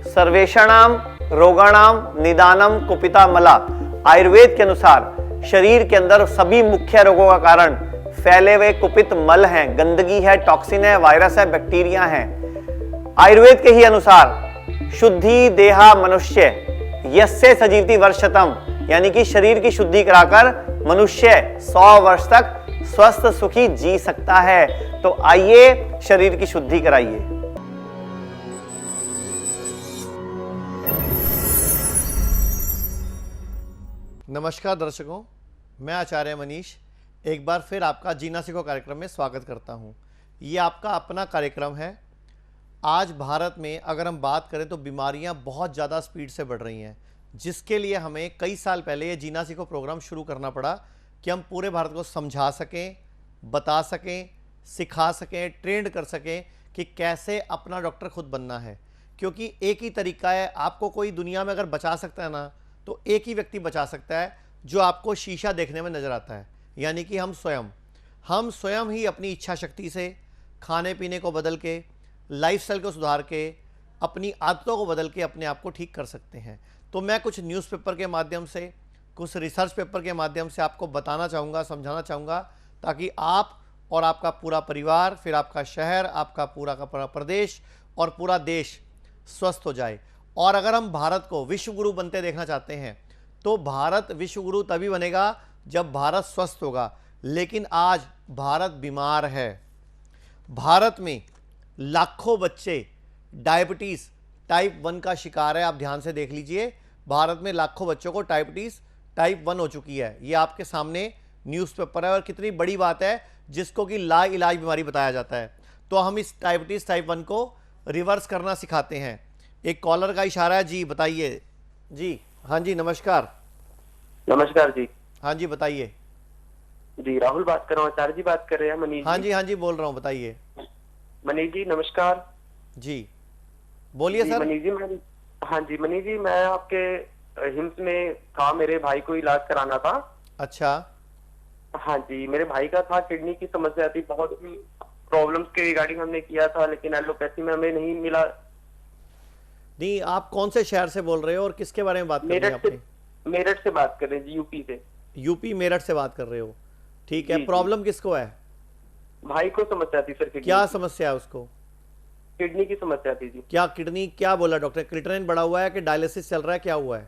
सर्वेषणाम रोगाणाम निदानम कुपिता मला। आयुर्वेद के अनुसार शरीर के अंदर सभी मुख्य रोगों का कारण फैले हुए कुपित मल हैं, गंदगी है, टॉक्सिन है, वायरस है, बैक्टीरिया हैं। आयुर्वेद के ही अनुसार शुद्धि देहा मनुष्य यस्य सजीवति वर्षतम, यानी कि शरीर की शुद्धि कराकर मनुष्य 100 वर्ष तक स्वस्थ सुखी जी सकता है। तो आइए शरीर की शुद्धि कराइए। नमस्कार दर्शकों, मैं आचार्य मनीष एक बार फिर आपका जीना सीखो कार्यक्रम में स्वागत करता हूं। ये आपका अपना कार्यक्रम है। आज भारत में अगर हम बात करें तो बीमारियां बहुत ज़्यादा स्पीड से बढ़ रही हैं, जिसके लिए हमें कई साल पहले ये जीना सीखो प्रोग्राम शुरू करना पड़ा कि हम पूरे भारत को समझा सकें, बता सकें, सिखा सकें, ट्रेंड कर सकें कि कैसे अपना डॉक्टर खुद बनना है। क्योंकि एक ही तरीका है, आपको कोई दुनिया में अगर बचा सकता है ना, तो एक ही व्यक्ति बचा सकता है जो आपको शीशा देखने में नज़र आता है, यानी कि हम स्वयं ही अपनी इच्छा शक्ति से खाने पीने को बदल के, लाइफस्टाइल को सुधार के, अपनी आदतों को बदल के अपने आप को ठीक कर सकते हैं। तो मैं कुछ न्यूज़पेपर के माध्यम से, कुछ रिसर्च पेपर के माध्यम से आपको बताना चाहूँगा, समझाना चाहूँगा, ताकि आप और आपका पूरा परिवार, फिर आपका शहर, आपका पूरा का पूरा प्रदेश और पूरा देश स्वस्थ हो जाए। और अगर हम भारत को विश्व गुरु बनते देखना चाहते हैं तो भारत विश्व गुरु तभी बनेगा जब भारत स्वस्थ होगा। लेकिन आज भारत बीमार है। भारत में लाखों बच्चे डायबिटीज़ टाइप 1 का शिकार है। आप ध्यान से देख लीजिए, भारत में लाखों बच्चों को डायबिटीज़ टाइप 1 हो चुकी है। ये आपके सामने न्यूज़पेपर है और कितनी बड़ी बात है, जिसको कि लाइलाज बीमारी बताया जाता है। तो हम इस डायबिटीज़ टाइप 1 को रिवर्स करना सिखाते हैं। एक कॉलर का इशारा है जी, बताइए जी। हाँ जी, नमस्कार। नमस्कार जी। हाँ जी, बताइए जी, राहुल बात कर रहा हूँ। आचार्य जी बात कर रहे हैं? मनीष जी? हाँ जी बोल रहा हूँ, बताइए। मनीष जी नमस्कार जी बोलिए सर। मनीष जी मनीष जी, मैं आपके हिम्स में था, मेरे भाई को इलाज कराना था। अच्छा। हाँ जी, मेरे भाई का था, किडनी की समस्या थी, बहुत प्रॉब्लम्स के रिगार्डिंग हमने किया था, लेकिन एलोपैथी में हमें नहीं मिला। नहीं, आप कौन से शहर से बोल रहे हो और किसके बारे में बात कर रहे हैं आपने? मेरठ से बात कर रहे हैं जी, यूपी से। यूपी मेरठ से बात कर रहे हो, ठीक है। प्रॉब्लम किसको है? भाई को समस्या थी सर। क्या समस्या है उसको? किडनी की समस्या थी जी। क्या किडनी, क्या बोला डॉक्टर? क्रिएटिनिन बढ़ा हुआ है कि डायलिसिस चल रहा है, क्या हुआ है?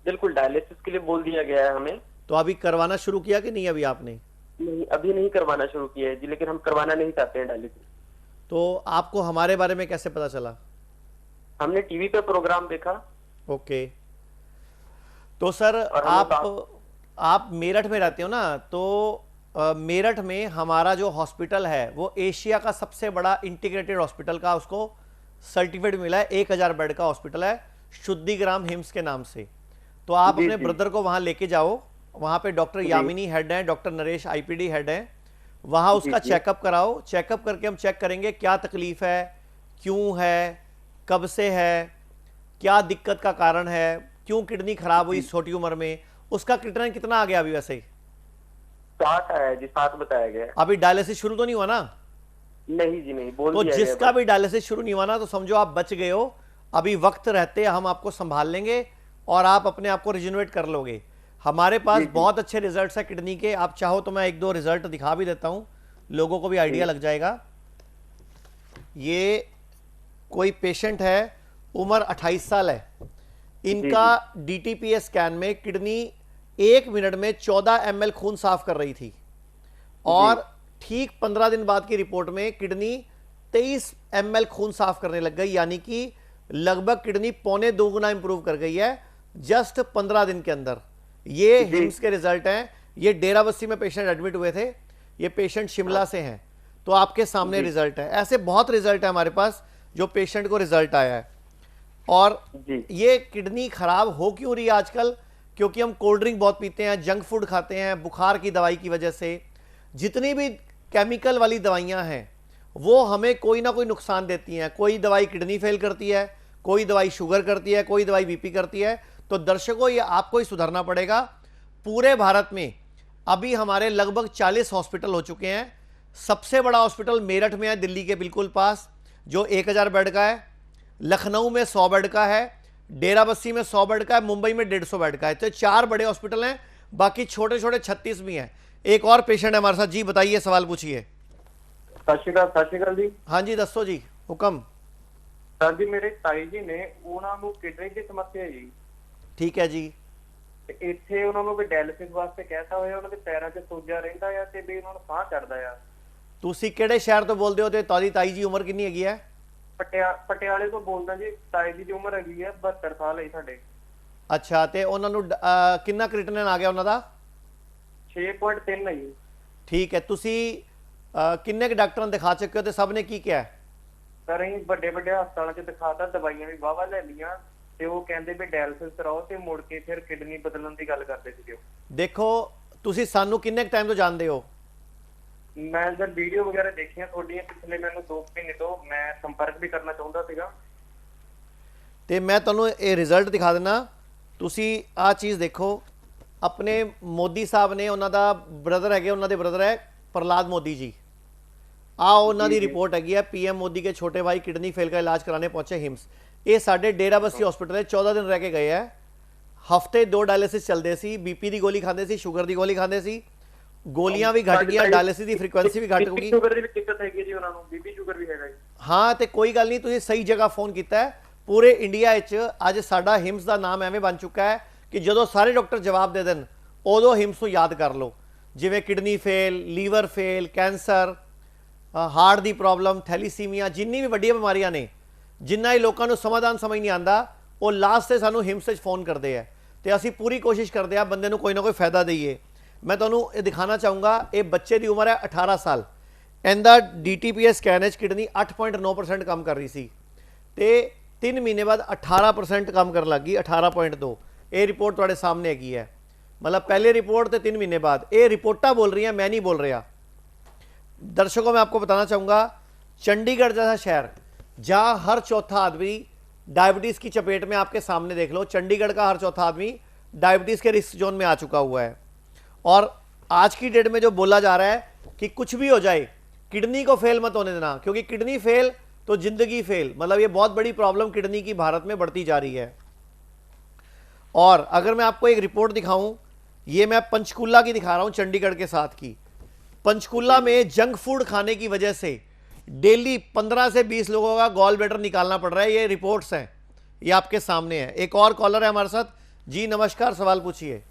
बिल्कुल, डायलिसिस के लिए बोल दिया गया है हमें। तो अभी करवाना शुरू किया कि नहीं अभी आपने? नहीं, अभी नहीं करवाना शुरू किया है जी, लेकिन हम करवाना नहीं चाहते हैं डायलिसिस। तो आपको हमारे बारे में कैसे पता चला? हमने टीवी पे प्रोग्राम देखा। ओके। तो सर आप मेरठ में रहते हो ना, तो मेरठ में हमारा जो हॉस्पिटल है वो एशिया का सबसे बड़ा इंटीग्रेटेड हॉस्पिटल का उसको सर्टिफिकेट मिला है। 1000 बेड का हॉस्पिटल है, शुद्धिग्राम हिम्स के नाम से। तो आप अपने ब्रदर को वहां लेके जाओ। वहां पे डॉक्टर यामिनी हेड हैं, डॉक्टर नरेश आईपीडी हेड हैं। वहां उसका चेकअप कराओ। चेकअप करके हम चेक करेंगे क्या तकलीफ है, क्यों है, कब से है, क्या दिक्कत का कारण है, क्यों किडनी खराब हुई छोटी उम्र में। उसका क्रिएटिनिन कितना आ गया अभी? वैसे 7 है जी, 7 बताया गया। अभी डायलिसिस शुरू तो नहीं हुआ ना? नहीं जी, नहीं बोल तो दिया जिसका भी डायलिसिस शुरू नहीं हुआ ना, तो समझो आप बच गए हो। अभी वक्त रहते हम आपको संभाल लेंगे और आप अपने आप को रिजेनरेट कर लोगे। हमारे पास बहुत अच्छे रिजल्ट्स है किडनी के। आप चाहो तो मैं 1-2 रिजल्ट दिखा भी देता हूं, लोगों को भी आइडिया लग जाएगा। ये कोई पेशेंट है, उम्र 28 साल है। इनका डीटीपीएस स्कैन में किडनी 1 मिनट में 14 ml खून साफ कर रही थी और ठीक 15 दिन बाद की रिपोर्ट में किडनी 23 ml खून साफ करने लग गई, यानी कि लगभग किडनी 1.25 गुना इंप्रूव कर गई है जस्ट 15 दिन के अंदर। ये हिम्स के रिजल्ट हैं। ये डेराबस्सी में पेशेंट एडमिट हुए थे, ये पेशेंट शिमला से हैं। तो आपके सामने रिजल्ट है। ऐसे बहुत रिजल्ट है हमारे पास जो पेशेंट को रिजल्ट आया है। और ये किडनी खराब हो क्यों रही है आजकल? क्योंकि हम कोल्ड ड्रिंक बहुत पीते हैं, जंक फूड खाते हैं, बुखार की दवाई की वजह से। जितनी भी केमिकल वाली दवाइयां हैं वो हमें कोई ना कोई नुकसान देती हैं। कोई दवाई किडनी फेल करती है, कोई दवाई शुगर करती है, कोई दवाई बीपी करती है। तो दर्शकों, ये आपको ही सुधरना पड़ेगा। पूरे भारत में अभी हमारे लगभग 40 हॉस्पिटल हो चुके हैं। सबसे बड़ा हॉस्पिटल मेरठ में है, दिल्ली के बिल्कुल पास, जो 1000 बेड का है। लखनऊ में 100 बेड का है, डेराबस्सी में 100 बेड का है, मुंबई में 150 बेड का है। तो 4 बड़े हॉस्पिटल हैं, बाकी छोटे छोटे 36 भी हैं। एक और पेशेंट है हमारे साथ जी, बताइए, सवाल पूछिए। ਸਤਿ ਸ਼੍ਰੀ ਅਕਾਲ ਜੀ। हाँ जी, दसो जी, हुक्म। ਸਰ ਜੀ ਮੇਰੇ ਤਾਈ ਜੀ ਨੇ, ਉਹਨਾਂ ਨੂੰ ਕਿਡਨੀ ਦੀ ਸਮੱਸਿਆ ਹੈ ਜੀ, ठीक है जी। ਤੇ ਇੱਥੇ ਉਹਨਾਂ ਨੂੰ ਵੀ ਡਾਇਲਿਸਿਸ ਵਾਸਤੇ ਕਹਿਤਾ ਹੋਇਆ, ਉਹਨਾਂ ਦੇ ਪੈਰਾਂ 'ਚ ਸੋਜਾ ਰਹਿੰਦਾ ਆ ਤੇ ਵੀ ਉਹਨਾਂ ਨੂੰ ਸਾਹ ਚੜਦਾ ਆ। ਤੁਸੀਂ ਕਿਹੜੇ ਸ਼ਹਿਰ ਤੋਂ ਬੋਲਦੇ ਹੋ ਤੇ ਤੁਹਾਡੀ ਤਾਈ ਜੀ ਉਮਰ ਕਿੰਨੀ ਹੈਗੀ ਹੈ? ਪਟਿਆਲੇ ਤੋਂ ਬੋਲਦਾ ਜੀ। ਤਾਈ ਜੀ ਦੀ ਉਮਰ ਹੈਗੀ ਹੈ 72 ਸਾਲ ਹੈ ਸਾਡੇ। ਅੱਛਾ, ਤੇ ਉਹਨਾਂ ਨੂੰ ਕਿੰਨਾ ਕ੍ਰਿਟਿਨਿਨ ਆ ਗਿਆ ਉਹਨਾਂ ਦਾ? 6.3 ਹੈ ਜੀ। ਠੀਕ ਹੈ, ਤੁਸੀਂ ਕਿੰਨੇ ਕੁ ਡਾਕਟਰਾਂ ਨੂੰ ਦਿਖਾ ਚੁੱਕੇ ਹੋ ਤੇ ਸਭ ਨੇ ਕੀ ਕਿਹਾ? ਸਰ ਅਸੀਂ ਵੱਡੇ ਵੱਡੇ ਹਸਪਤਾਲਾਂ 'ਚ ਦਿਖਾਤਾ, ਦਵਾਈਆਂ ਵੀ ਵਾਹਵਾ ਲੈ ਲਈਆਂ ਤੇ ਉਹ ਕਹਿੰਦੇ ਵੀ ਡਾਇਲਿਸਿਸ ਕਰਾਓ ਤੇ ਮੁੜ ਕੇ ਫਿਰ ਕਿਡਨੀ ਬਦਲਣ ਦੀ ਗੱਲ ਕਰਦੇ ਸੀਗੇ। ਦੇਖੋ, ਤੁਸੀਂ ਸਾਨੂੰ ਕਿੰਨੇ ਕੁ ਟਾਈਮ ਤੋਂ ਜਾਣਦੇ ਹੋ? ਮੈਂ ਜਦ ਵੀਡੀਓ ਵਗੈਰਾ ਦੇਖੀਆਂ ਤੁਹਾਡੀਆਂ ਪਿਛਲੇ ਮੈਨੂੰ 2 ਮਹੀਨੇ ਤੋਂ, ਮੈਂ ਸੰਪਰਕ ਵੀ ਕਰਨਾ ਚਾਹੁੰਦਾ ਸੀਗਾ। ਤੇ ਮੈਂ ਤੁਹਾਨੂੰ ਇਹ ਰਿਜ਼ਲਟ ਦਿਖਾ ਦਿੰਦਾ, ਤੁਸੀਂ ਆਹ ਚੀਜ਼ ਦੇਖੋ। ਆਪਣੇ ਮੋਦੀ ਸਾਹਿਬ ਨੇ, ਉਹਨਾਂ ਦਾ ਬ੍ਰਦਰ ਹੈਗੇ, ਉਹਨਾਂ ਦੇ ਬ੍ਰਦਰ ਹੈ प्रहलाद मोदी जी। आओ उन्होंने दी रिपोर्ट हैगी है, पीएम मोदी के छोटे भाई किडनी फेल का इलाज कराने पहुंचे हिम्स। ये साढ़े डेराबस्सी हॉस्पिटल है, 14 दिन रह के गए हैं। हफ्ते 2 डायलिसिस चलते सी, बीपी की गोली खाते सी, शुगर की गोली खाते सी, गोलियां भी घट गई, डायलिसिस की फ्रीक्वेंसी भी घट गई। शुगर दी भी दिक्कत हैगी जी ਉਹਨਾਂ ਨੂੰ, बीपी शुगर भी हैगा जी। हाँ, तो कोई गल नहीं, तुसीं सही जगह फोन किया है। पूरे इंडिया अज साडा हिम्स का नाम एवें बन चुका है कि जो सारे डॉक्टर जवाब दे देन उदों हिम्स को याद कर लो। जिवें kidney fail, liver fail, cancer, heart की प्रॉब्लम, थैलीसीमिया, जिन्नी भी वड्डियां बीमारियां ने, जिन्ना ही लोगों को समाधान समझ नहीं आता, वो लास्ट से सानू हिम्स फोन करते हैं। तो असी पूरी कोशिश करते हैं बंदे को कोई ना कोई फायदा दईए। मैं तुहानू ये दिखाना चाहूँगा, ये बच्चे की उम्र है 18 साल, इनका DTPA स्कैन किडनी 8.9% काम कर रही सी, ते 3 महीने बाद 18% काम करन लग गई, 18.2। ये रिपोर्ट तुहाडे सामने हैगी है, मतलब पहले रिपोर्ट तो 3 महीने बाद। ये रिपोर्टा बोल रही हैं, मैं नहीं बोल रहा। दर्शकों, मैं आपको बताना चाहूँगा, चंडीगढ़ जैसा शहर जहाँ हर चौथा आदमी डायबिटीज़ की चपेट में, आपके सामने देख लो, चंडीगढ़ का हर चौथा आदमी डायबिटीज़ के रिस्क जोन में आ चुका हुआ है। और आज की डेट में जो बोला जा रहा है कि कुछ भी हो जाए, किडनी को फेल मत होने देना, क्योंकि किडनी फेल तो जिंदगी फेल। मतलब ये बहुत बड़ी प्रॉब्लम किडनी की भारत में बढ़ती जा रही है। और अगर मैं आपको एक रिपोर्ट दिखाऊं, ये मैं पंचकुला की दिखा रहा हूं, चंडीगढ़ के साथ की। पंचकुला में जंक फूड खाने की वजह से डेली 15 से 20 लोगों का गॉल ब्लैडर निकालना पड़ रहा है। ये रिपोर्ट्स हैं, ये आपके सामने है। एक और कॉलर है हमारे साथ जी, नमस्कार, सवाल पूछिए।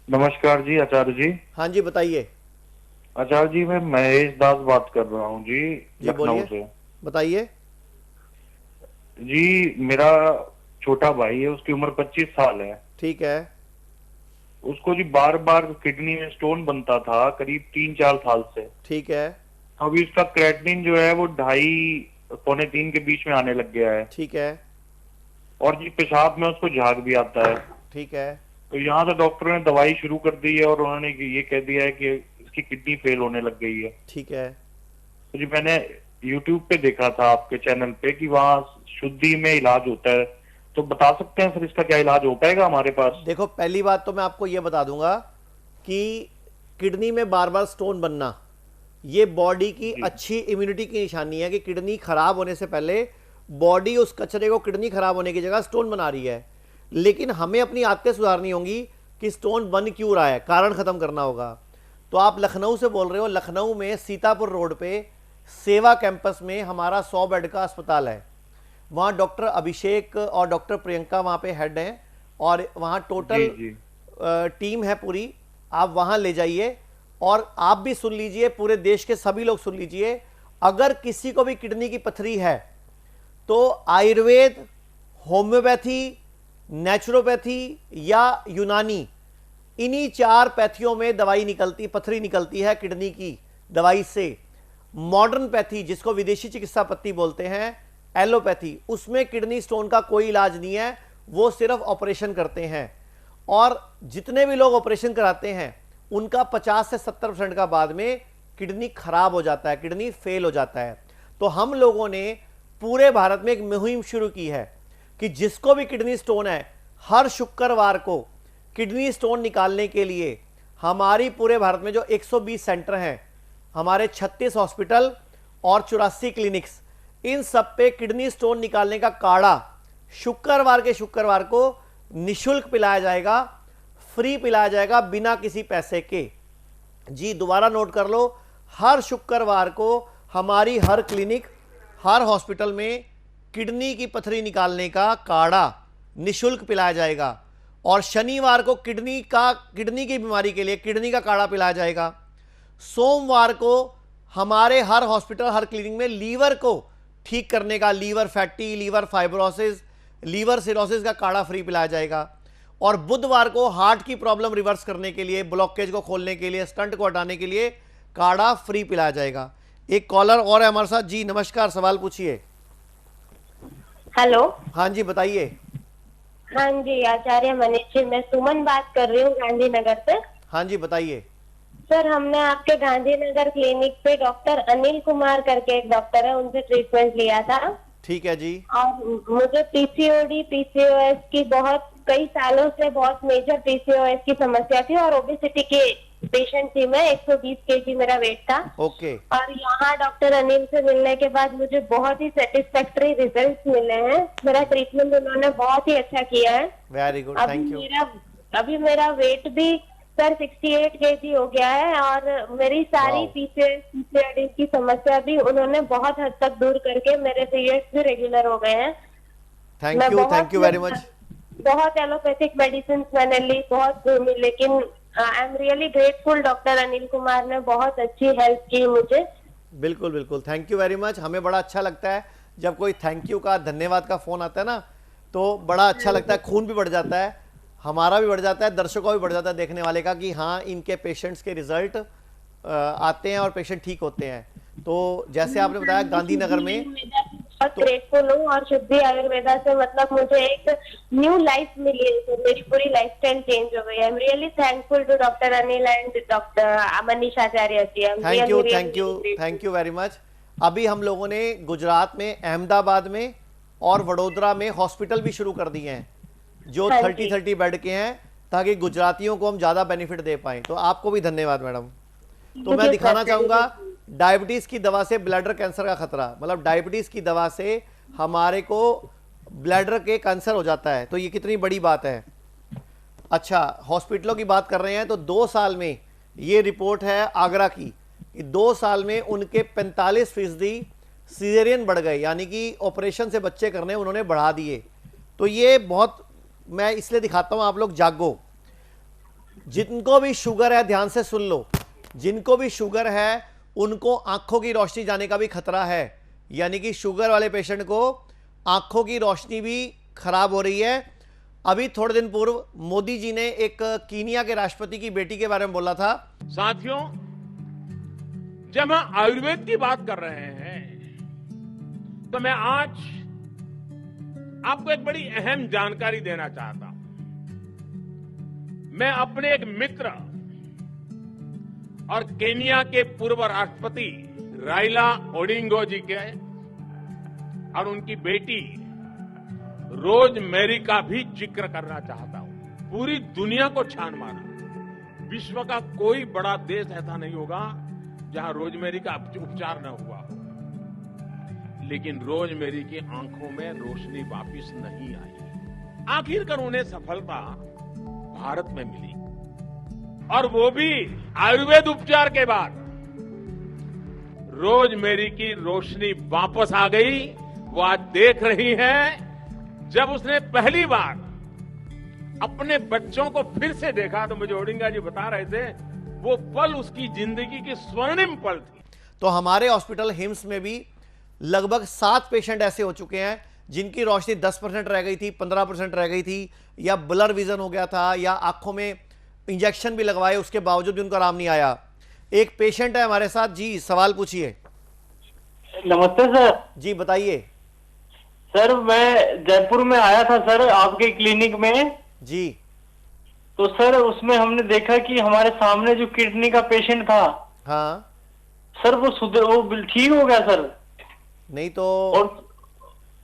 नमस्कार जी, आचार्य जी। हाँ जी, बताइए। आचार्य जी, मैं महेश दास बात कर रहा हूँ जी, लखनऊ से। बताइए जी। मेरा छोटा भाई है, उसकी उम्र 25 साल है। ठीक है। उसको जी बार बार किडनी में स्टोन बनता था, करीब 3-4 साल से। ठीक है। अभी उसका क्रेटिनिन जो है वो 2.5-3 के बीच में आने लग गया है। ठीक है। और जी पेशाब में उसको झाग भी आता है। ठीक है। तो यहाँ से डॉक्टर ने दवाई शुरू कर दी है और उन्होंने ये कह दिया है कि इसकी किडनी फेल होने लग गई है। ठीक है। तो जी मैंने YouTube पे देखा था आपके चैनल पे कि वहाँ शुद्धि में इलाज होता है, तो बता सकते हैं सर इसका क्या इलाज हो पाएगा हमारे पास? देखो, पहली बात तो मैं आपको ये बता दूंगा कि किडनी में बार बार स्टोन बनना ये बॉडी की अच्छी इम्यूनिटी की निशानी है कि किडनी खराब होने से पहले बॉडी उस कचरे को किडनी खराब होने की जगह स्टोन बना रही है। लेकिन हमें अपनी आदतें सुधारनी होंगी कि स्टोन बन क्यों रहा है, कारण खत्म करना होगा। तो आप लखनऊ से बोल रहे हो, लखनऊ में सीतापुर रोड पे सेवा कैंपस में हमारा 100 बेड का अस्पताल है। वहाँ डॉक्टर अभिषेक और डॉक्टर प्रियंका वहाँ पे हेड हैं और वहाँ टोटल टीम है पूरी। आप वहाँ ले जाइए और आप भी सुन लीजिए, पूरे देश के सभी लोग सुन लीजिए, अगर किसी को भी किडनी की पथरी है तो आयुर्वेद, होम्योपैथी, नेचुरोपैथी या यूनानी, इन्हीं 4 पैथियों में दवाई निकलती, पथरी निकलती है किडनी की दवाई से। मॉडर्न पैथी, जिसको विदेशी चिकित्सा पत्ती बोलते हैं, एलोपैथी, उसमें किडनी स्टोन का कोई इलाज नहीं है, वो सिर्फ ऑपरेशन करते हैं। और जितने भी लोग ऑपरेशन कराते हैं उनका 50 से 70% का बाद में किडनी खराब हो जाता है, किडनी फेल हो जाता है। तो हम लोगों ने पूरे भारत में एक मुहिम शुरू की है कि जिसको भी किडनी स्टोन है, हर शुक्रवार को किडनी स्टोन निकालने के लिए हमारी पूरे भारत में जो 120 सेंटर हैं, हमारे 36 हॉस्पिटल और 84 क्लिनिक्स, इन सब पे किडनी स्टोन निकालने का काढ़ा शुक्रवार के शुक्रवार को निशुल्क पिलाया जाएगा, फ्री पिलाया जाएगा, बिना किसी पैसे के। जी दोबारा नोट कर लो, हर शुक्रवार को हमारी हर क्लिनिक, हर हॉस्पिटल में किडनी की पथरी निकालने का काढ़ा निशुल्क पिलाया जाएगा। और शनिवार को किडनी की बीमारी के लिए किडनी का काढ़ा पिलाया जाएगा। सोमवार को हमारे हर हॉस्पिटल, हर क्लिनिक में लीवर को ठीक करने का, liver fatty, liver fibrosis, liver cirrhosis का काढ़ा फ्री पिलाया जाएगा। और बुधवार को हार्ट की प्रॉब्लम रिवर्स करने के लिए, ब्लॉकेज को खोलने के लिए, स्टंट को हटाने के लिए काढ़ा फ्री पिलाया जाएगा। एक कॉलर और है हमारे साथ। जी नमस्कार, सवाल पूछिए। हेलो। हाँ जी बताइए। हाँ जी आचार्य मनीष जी, मैं सुमन बात कर रही हूँ गांधीनगर से। हाँ जी बताइए। सर हमने आपके गांधीनगर क्लिनिक पे डॉक्टर अनिल कुमार करके एक डॉक्टर है, उनसे ट्रीटमेंट लिया था। ठीक है जी। और मुझे पीसीओडी, पीसीओएस की बहुत कई सालों से बहुत मेजर पीसीओएस की समस्या थी और ओबेसिटी के पेशेंट थी मैं। 120 केजी मेरा वेट था। ओके। और यहाँ डॉक्टर अनिल से मिलने के बाद मुझे बहुत ही सेटिस्फैक्टरी रिजल्ट्स मिले हैं। मेरा ट्रीटमेंट उन्होंने बहुत ही अच्छा किया है। Very good, thank you. अभी मेरा वेट भी सर 68 केजी हो गया है और मेरी सारी पीसीओडी की समस्या भी उन्होंने बहुत हद तक दूर करके मेरे पीरियड्स भी रेगुलर हो गए हैं। Thank you very much. बहुत एलोपैथिक मेडिसिन मैंने ली, बहुत घूमी, लेकिन आई am really grateful. Doctor Anil Kumar ने बहुत अच्छी हेल्प की मुझे। बिल्कुल बिल्कुल, थैंक यू वेरी मच। हमें बड़ा अच्छा लगता है जब कोई थैंक यू का, धन्यवाद का फोन आता है ना, तो बड़ा अच्छा लगता है, खून भी बढ़ जाता है, हमारा भी बढ़ जाता है, दर्शकों का भी बढ़ जाता है देखने वाले का कि हाँ इनके पेशेंट्स के रिजल्ट आते हैं और पेशेंट ठीक होते हैं। तो जैसे आपने बताया गांधीनगर में, बहुत ग्रेटफुल हूँ और शुद्धि आयुर्वेदा से मतलब मुझे एक न्यू लाइफ मिली है, मेरी पूरी लाइफस्टाइल चेंज हो गई है। I am really thankful to doctor Anil and doctor Manish Acharya ji. Thank you very much. अभी हम लोगों ने गुजरात में, अहमदाबाद में और वडोदरा में हॉस्पिटल भी शुरू कर दिए हैं जो 30 बेड के हैं, ताकि गुजरातियों को हम ज्यादा बेनिफिट दे पाए। तो आपको भी धन्यवाद मैडम। तो मैं दिखाना चाहूंगा डायबिटीज की दवा से ब्लैडर कैंसर का खतरा, मतलब डायबिटीज की दवा से हमारे को ब्लैडर के कैंसर हो जाता है, तो ये कितनी बड़ी बात है। अच्छा, हॉस्पिटलों की बात कर रहे हैं तो 2 साल में, ये रिपोर्ट है आगरा की, 2 साल में उनके 45% सीजेरियन बढ़ गए, यानी कि ऑपरेशन से बच्चे करने उन्होंने बढ़ा दिए। तो ये बहुत, मैं इसलिए दिखाता हूं, आप लोग जागो। जिनको भी शुगर है ध्यान से सुन लो, जिनको भी शुगर है उनको आंखों की रोशनी जाने का भी खतरा है, यानी कि शुगर वाले पेशेंट को आंखों की रोशनी भी खराब हो रही है। अभी थोड़े दिन पूर्व मोदी जी ने एक कीनिया के राष्ट्रपति की बेटी के बारे में बोला था। साथियों, जब हम आयुर्वेद की बात कर रहे हैं तो मैं आज आपको एक बड़ी अहम जानकारी देना चाहता हूं। मैं अपने एक मित्र और केनिया के पूर्व राष्ट्रपति राइला ओडिंगो जी के और उनकी बेटी रोजमेरी का भी जिक्र करना चाहता हूं। पूरी दुनिया को छान मारा, विश्व का कोई बड़ा देश ऐसा नहीं होगा जहां रोजमेरी का उपचार न हुआ हो, लेकिन रोजमेरी की आंखों में रोशनी वापिस नहीं आई। आखिरकार उन्हें सफलता भारत में मिली, और वो भी आयुर्वेद उपचार के बाद। रोजमेरी की रोशनी वापस आ गई। वो आज देख रही है, जब उसने पहली बार अपने बच्चों को फिर से देखा तो मुझे ओडिंगा जी बता रहे थे, वो पल उसकी जिंदगी की स्वर्णिम पल थी। तो हमारे हॉस्पिटल हिम्स में भी लगभग 7 पेशेंट ऐसे हो चुके हैं जिनकी रोशनी 10% रह गई थी, 15% रह गई थी, या ब्लर विजन हो गया था, या आंखों में इंजेक्शन भी लगवाए उसके बावजूद भी उनको आराम नहीं आया। एक पेशेंट है हमारे साथ। जी सवाल पूछिए। नमस्ते सर। जी बताइए। सर मैं जयपुर में आया था सर आपके क्लिनिक में। जी। तो सर उसमें हमने देखा कि हमारे सामने जो किडनी का पेशेंट था, हाँ सर वो ठीक हो गया सर। नहीं तो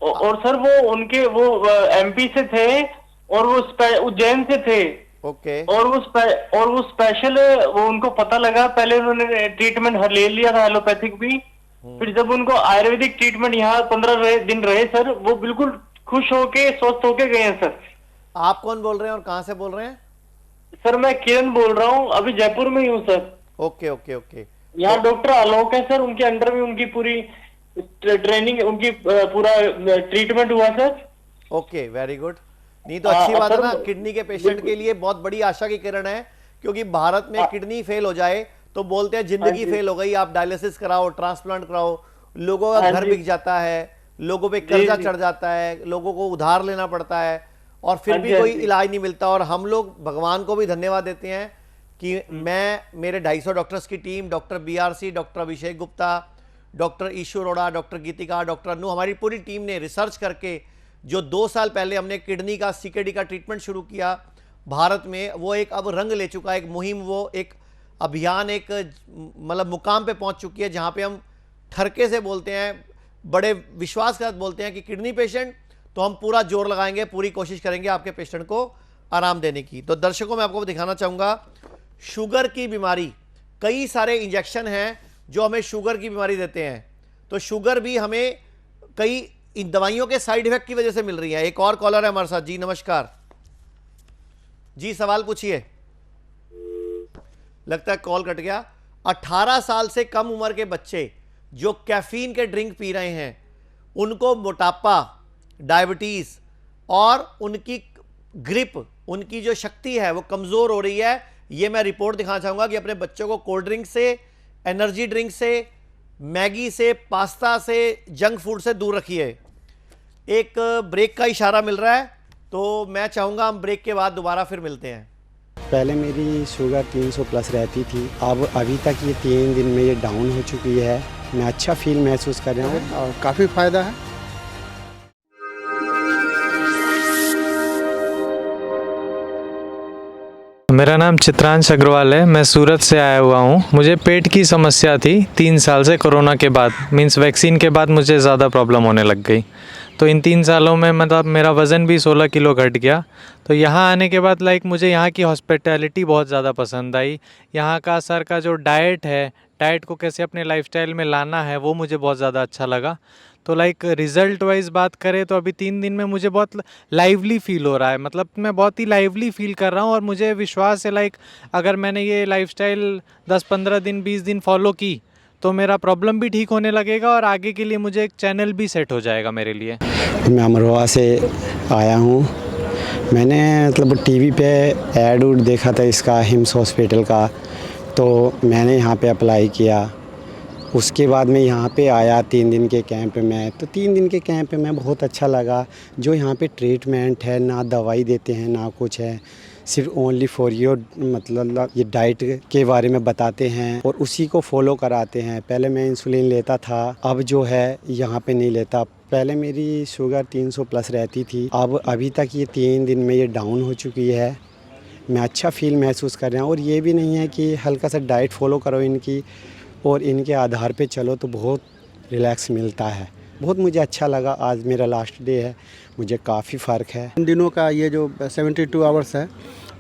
और सर वो उनके वो एमपी से थे और वो उज्जैन से थे। ओके। और वो स्पेशल वो उनको पता लगा, पहले उन्होंने ट्रीटमेंट ले लिया था एलोपैथिक भी, फिर जब उनको आयुर्वेदिक ट्रीटमेंट यहाँ 15 दिन रहे सर, वो बिल्कुल खुश होके स्वस्थ होके गए हैं सर। आप कौन बोल रहे हैं और कहाँ से बोल रहे हैं? सर मैं किरण बोल रहा हूँ, अभी जयपुर में ही हूँ सर। Okay okay okay. यहाँ डॉक्टर आलोक है सर, उनके अंडर में उनकी पूरी ट्रेनिंग, उनकी पूरा ट्रीटमेंट हुआ सर। Okay, very good. नहीं तो अच्छी बात है सर, ना, किडनी के पेशेंट के लिए बहुत बड़ी आशा की किरण है, क्योंकि भारत में किडनी फेल हो जाए तो बोलते हैं जिंदगी फेल हो गई, आप डायलिसिस कराओ, ट्रांसप्लांट कराओ, लोगों का घर बिक जाता है, लोगों पे कर्जा चढ़ जाता है, लोगों को उधार लेना पड़ता है और फिर भी कोई इलाज नहीं मिलता। और हम लोग भगवान को भी धन्यवाद देते हैं कि मैं, मेरे 250 डॉक्टर्स की team, doctor BRC, doctor Abhishek Gupta, doctor Ishu Arora, doctor Geetika, doctor Anu, हमारी पूरी टीम ने रिसर्च करके जो 2 साल पहले हमने किडनी का CKD का ट्रीटमेंट शुरू किया भारत में, वो एक अब रंग ले चुका है, एक मुहिम, वो एक अभियान, एक मतलब मुकाम पे पहुंच चुकी है जहां पे हम ठरके से बोलते हैं, बड़े विश्वास के साथ बोलते हैं कि किडनी पेशेंट, तो हम पूरा जोर लगाएंगे, पूरी कोशिश करेंगे आपके पेशेंट को आराम देने की। तो दर्शकों, मैं आपको दिखाना चाहूँगा शुगर की बीमारी, कई सारे इंजेक्शन हैं जो हमें शुगर की बीमारी देते हैं, तो शुगर भी हमें कई इन दवाइयों के साइड इफेक्ट की वजह से मिल रही है। एक और कॉलर है हमारे साथ। जी नमस्कार जी, सवाल पूछिए। लगता है कॉल कट गया। 18 साल से कम उम्र के बच्चे जो कैफीन के ड्रिंक पी रहे हैं, उनको मोटापा, डायबिटीज और उनकी ग्रिप, उनकी जो शक्ति है वो कमजोर हो रही है। ये मैं रिपोर्ट दिखाना चाहूंगा कि अपने बच्चों को कोल्ड ड्रिंक से, एनर्जी ड्रिंक से, मैगी से, पास्ता से, जंक फूड से दूर रखिए। एक ब्रेक का इशारा मिल रहा है, तो मैं चाहूंगा हम ब्रेक के बाद दोबारा फिर मिलते हैं। पहले मेरी शुगर 300 प्लस रहती थी, अब अभी तक ये 3 दिन में ये डाउन हो चुकी है। मैं अच्छा फील महसूस कर रहा हूँ और काफ़ी फ़ायदा है। मेरा नाम चित्रांश अग्रवाल है, मैं सूरत से आया हुआ हूँ। मुझे पेट की समस्या थी 3 साल से, कोरोना के बाद, मींस वैक्सीन के बाद मुझे ज़्यादा प्रॉब्लम होने लग गई। तो इन 3 सालों में मतलब मेरा वज़न भी 16 किलो घट गया। तो यहाँ आने के बाद मुझे यहाँ की हॉस्पिटैलिटी बहुत ज़्यादा पसंद आई। यहाँ का सर का जो डाइट है, डाइट को कैसे अपने लाइफस्टाइल में लाना है, वो मुझे बहुत ज़्यादा अच्छा लगा। तो रिज़ल्ट वाइज बात करें तो अभी 3 दिन में मुझे बहुत लाइवली फील हो रहा है, मतलब मैं बहुत ही लाइवली फील कर रहा हूँ। और मुझे विश्वास है अगर मैंने ये लाइफस्टाइल 10-15 दिन 20 दिन फॉलो की तो मेरा प्रॉब्लम भी ठीक होने लगेगा और आगे के लिए मुझे एक चैनल भी सेट हो जाएगा मेरे लिए। मैं अमरोहा से आया हूँ। मैंने मतलब टीवी पे ऐड उड देखा था इसका, हिम्स हॉस्पिटल का, तो मैंने यहाँ पे अप्लाई किया। उसके बाद मैं यहाँ पे आया 3 दिन के कैंप में, तो 3 दिन के कैंप में बहुत अच्छा लगा। जो यहाँ पे ट्रीटमेंट है, ना दवाई देते हैं ना कुछ है, सिर्फ ओनली फॉर योर मतलब ये डाइट के बारे में बताते हैं और उसी को फॉलो कराते हैं। पहले मैं इंसुलिन लेता था, अब जो है यहाँ पे नहीं लेता। पहले मेरी शुगर 300 प्लस रहती थी, अब अभी तक ये 3 दिन में ये डाउन हो चुकी है। मैं अच्छा फील महसूस कर रहा हूँ। और ये भी नहीं है कि हल्का सा डाइट फॉलो करो इनकी और इनके आधार पे चलो तो बहुत रिलैक्स मिलता है। बहुत मुझे अच्छा लगा। आज मेरा लास्ट डे है, मुझे काफ़ी फ़र्क है। इन दिनों का ये जो 72 आवर्स है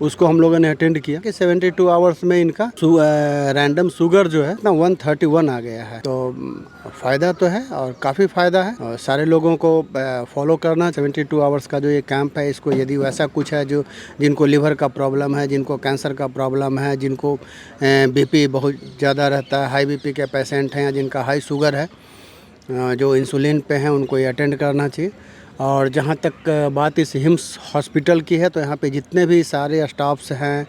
उसको हम लोगों ने अटेंड किया कि 72 आवर्स में इनका रैंडम शुगर जो है ना 131 आ गया है। तो फ़ायदा तो है और काफ़ी फ़ायदा है और सारे लोगों को फॉलो करना। 72 आवर्स का जो ये कैंप है, इसको यदि वैसा कुछ है जो जिनको लिवर का प्रॉब्लम है, जिनको कैंसर का प्रॉब्लम है, जिनको BP बहुत ज़्यादा रहता है, हाई BP के पेशेंट हैं, जिनका हाई शुगर है, जो इंसुलिन पे हैं, उनको ये अटेंड करना चाहिए। और जहाँ तक बात इस हिम्स हॉस्पिटल की है, तो यहाँ पे जितने भी सारे स्टाफ्स हैं,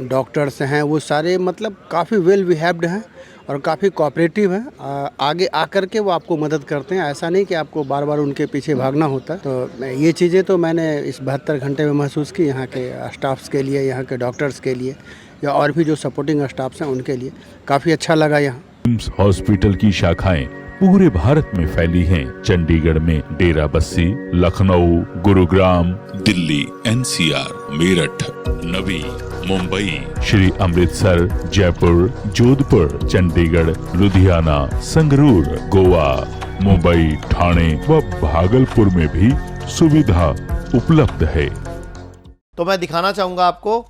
डॉक्टर्स हैं, वो सारे मतलब काफ़ी वेल बिहेव्ड हैं और काफ़ी कोऑपरेटिव हैं। आगे आकर के वो आपको मदद करते हैं, ऐसा नहीं कि आपको बार बार उनके पीछे भागना होता। तो ये चीज़ें तो मैंने इस 72 घंटे में महसूस की, यहाँ के स्टाफ्स के लिए, यहाँ के डॉक्टर्स के लिए या और भी जो सपोर्टिंग स्टाफ्स हैं उनके लिए काफ़ी अच्छा लगा। यहाँ हिम्स हॉस्पिटल की शाखाएं पूरे भारत में फैली हैं। चंडीगढ़ में डेरा बस्सी, लखनऊ, गुरुग्राम, दिल्ली, NCR, मेरठ, नवी, मुंबई, श्री अमृतसर, जयपुर, जोधपुर, चंडीगढ़, लुधियाना, संगरूर, गोवा, मुंबई, ठाणे व भागलपुर में भी सुविधा उपलब्ध है। तो मैं दिखाना चाहूँगा आपको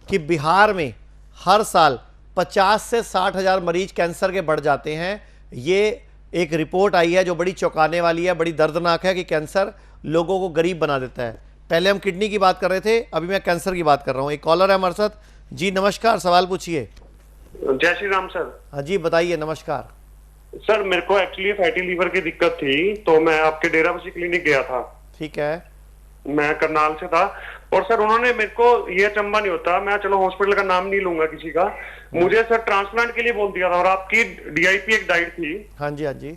कि बिहार में हर साल 50 से 60 हज़ार मरीज कैंसर के बढ़ जाते हैं। ये एक रिपोर्ट आई है जो बड़ी चौंकाने वाली है, बड़ी दर्दनाक है कि कैंसर लोगों को गरीब बना देता है। पहले हम किडनी की बात कर रहे थे, अभी मैं कैंसर की बात कर रहा हूँ। एक कॉलर है हमारे साथ। जी नमस्कार, सवाल पूछिए। जय श्री राम सर। हाँ जी बताइए। नमस्कार सर, मेरे को एक्चुअली फैटी लीवर की दिक्कत थी, तो मैं आपके डेराबस्सी क्लिनिक गया था। ठीक है। मैं करनाल से था, और सर उन्होंने मेरे को, ये अचंबा नहीं होता, मैं चलो हॉस्पिटल का नाम नहीं लूंगा किसी का, मुझे सर ट्रांसप्लांट के लिए बोल दिया था। और आपकी DIP एक डाइट थी। हाँ जी हाँ जी।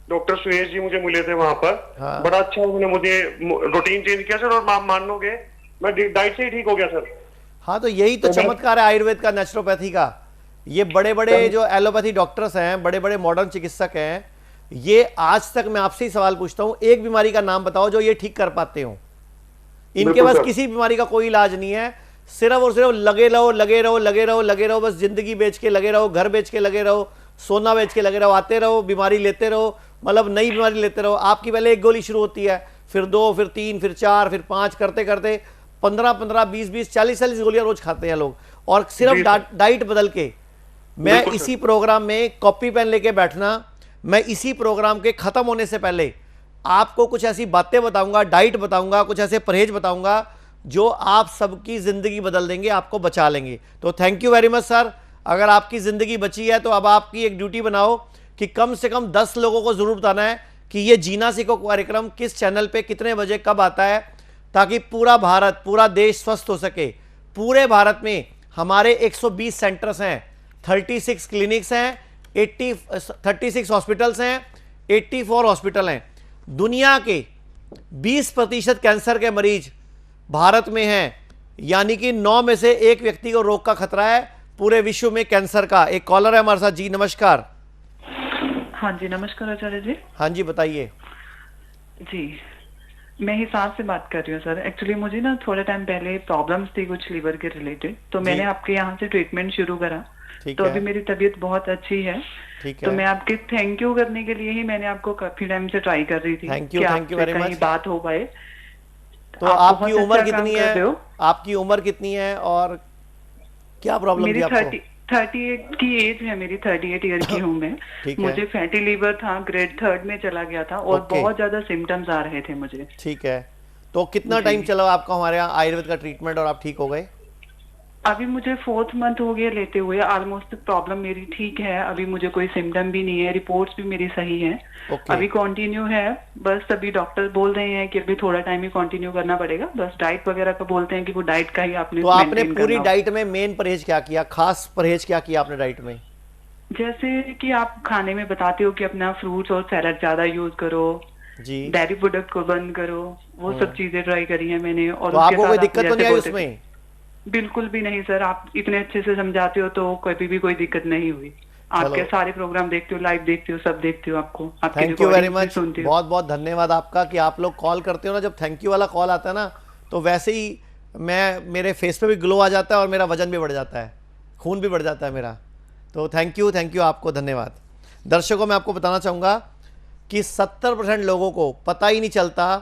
डॉक्टर सुरेश जी मुझे मिले थे वहां पर। हाँ। बड़ा अच्छा उन्होंने मुझे रूटीन चेंज किया सर, और आप मान लोगे मैं डाइट से ही ठीक हो गया सर। हाँ तो यही तो चमत्कार है आयुर्वेद का, नेचुरोपैथी का। ये बड़े बड़े जो एलोपैथी डॉक्टर्स हैं, बड़े बड़े मॉडर्न चिकित्सक हैं, ये आज तक मैं आपसे ही सवाल पूछता हूं, एक बीमारी का नाम बताओ जो ये ठीक कर पाते हो। इनके पास किसी बीमारी का कोई इलाज नहीं है, सिर्फ और सिर्फ लगे रहो लगे रहो लगे रहो लगे रहो, बस जिंदगी बेच के लगे रहो, घर बेच के लगे रहो, सोना बेच के लगे रहो, आते रहो, बीमारी लेते रहो, मतलब नई बीमारी लेते रहो। आपकी पहले एक गोली शुरू होती है, फिर 2, फिर 3, फिर 4, फिर 5, करते करते 15-15, 20-20, 40-40 गोलियां रोज खाते हैं लोग। और सिर्फ डाइट बदल के, मैं इसी प्रोग्राम में कॉपी पेन लेके बैठना, मैं इसी प्रोग्राम के खत्म होने से पहले आपको कुछ ऐसी बातें बताऊंगा, डाइट बताऊंगा, कुछ ऐसे परहेज बताऊंगा जो आप सबकी जिंदगी बदल देंगे, आपको बचा लेंगे। तो thank you very much sir. अगर आपकी जिंदगी बची है तो अब आपकी एक ड्यूटी बनाओ कि कम से कम 10 लोगों को जरूर बताना है कि ये जीना सीखो कार्यक्रम किस चैनल पे कितने बजे कब आता है, ताकि पूरा भारत, पूरा देश स्वस्थ हो सके। पूरे भारत में हमारे 120 सेंटर्स हैं, 36 क्लिनिक्स हैं, 36 हॉस्पिटल्स हैं, 84 हॉस्पिटल हैं। दुनिया के 20% कैंसर के मरीज भारत में हैं, यानी कि 9 में से 1 व्यक्ति को रोग का खतरा है पूरे विश्व में कैंसर का। एक कॉलर है हमारे साथ। जी नमस्कार। हाँ जी नमस्कार आचार्य जी। हाँ जी बताइए। जी मैं हिसार से बात कर रही हूँ सर। एक्चुअली मुझे ना थोड़े टाइम पहले प्रॉब्लम्स थी कुछ लीवर के रिलेटेड, तो मैंने आपके यहाँ से ट्रीटमेंट शुरू करा, तो अभी मेरी तबीयत बहुत अच्छी है। तो मैं आपके थैंक यू करने के लिए ही मैंने आपको काफी टाइम से ट्राई कर रही थी। Thank you very much. बात हो पाए। तो आपकी उम्र कितनी है? आपकी उम्र कितनी है और क्या प्रॉब्लम थी आपको? 38 की एज है मेरी, 38 ईयर की हूँ मैं। मुझे फैटी लीवर था, ग्रेड 3 में चला गया था, और बहुत ज्यादा सिम्टम्स आ रहे थे मुझे। ठीक है, तो कितना टाइम चला आपका हमारे यहाँ आयुर्वेद का ट्रीटमेंट और आप ठीक हो गए? अभी मुझे 4th मंथ हो गया लेते हुए। ऑलमोस्ट प्रॉब्लम मेरी ठीक है, अभी मुझे कोई सिम्टम भी नहीं है, रिपोर्ट्स भी मेरी सही है। अभी कंटिन्यू है, बस अभी डॉक्टर बोल रहे हैं कि अभी थोड़ा टाइम ही कंटिन्यू करना पड़ेगा, बस डाइट वगैरह का बोलते हैं कि वो डाइट का ही आपने। तो आपने पूरी डाइट में मेन परहेज क्या किया, खास परहेज क्या किया आपने डाइट में? जैसे कि आप खाने में बताते हो कि अपना फ्रूट्स और सैलड ज्यादा यूज करो जी, डेयरी प्रोडक्ट को बंद करो, वो सब चीजें ट्राई करी है मैंने। और आपको कोई दिक्कत तो नहीं आई उसमें? बिल्कुल भी नहीं सर, आप इतने अच्छे से समझाते हो तो कभी भी कोई दिक्कत नहीं हुई। आपके सारे प्रोग्राम देखती हूँ, लाइव देखती हूँ, सब देखती हूँ आपको। थैंक यू वेरी मच, बहुत बहुत धन्यवाद आपका कि आप लोग कॉल करते हो ना। जब थैंक यू वाला कॉल आता है ना, तो वैसे ही मेरे फेस पे भी ग्लो आ जाता है और मेरा वजन भी बढ़ जाता है, खून भी बढ़ जाता है मेरा। तो थैंक यू आपको, धन्यवाद। दर्शकों मैं आपको बताना चाहूँगा कि 70% लोगों को पता ही नहीं चलता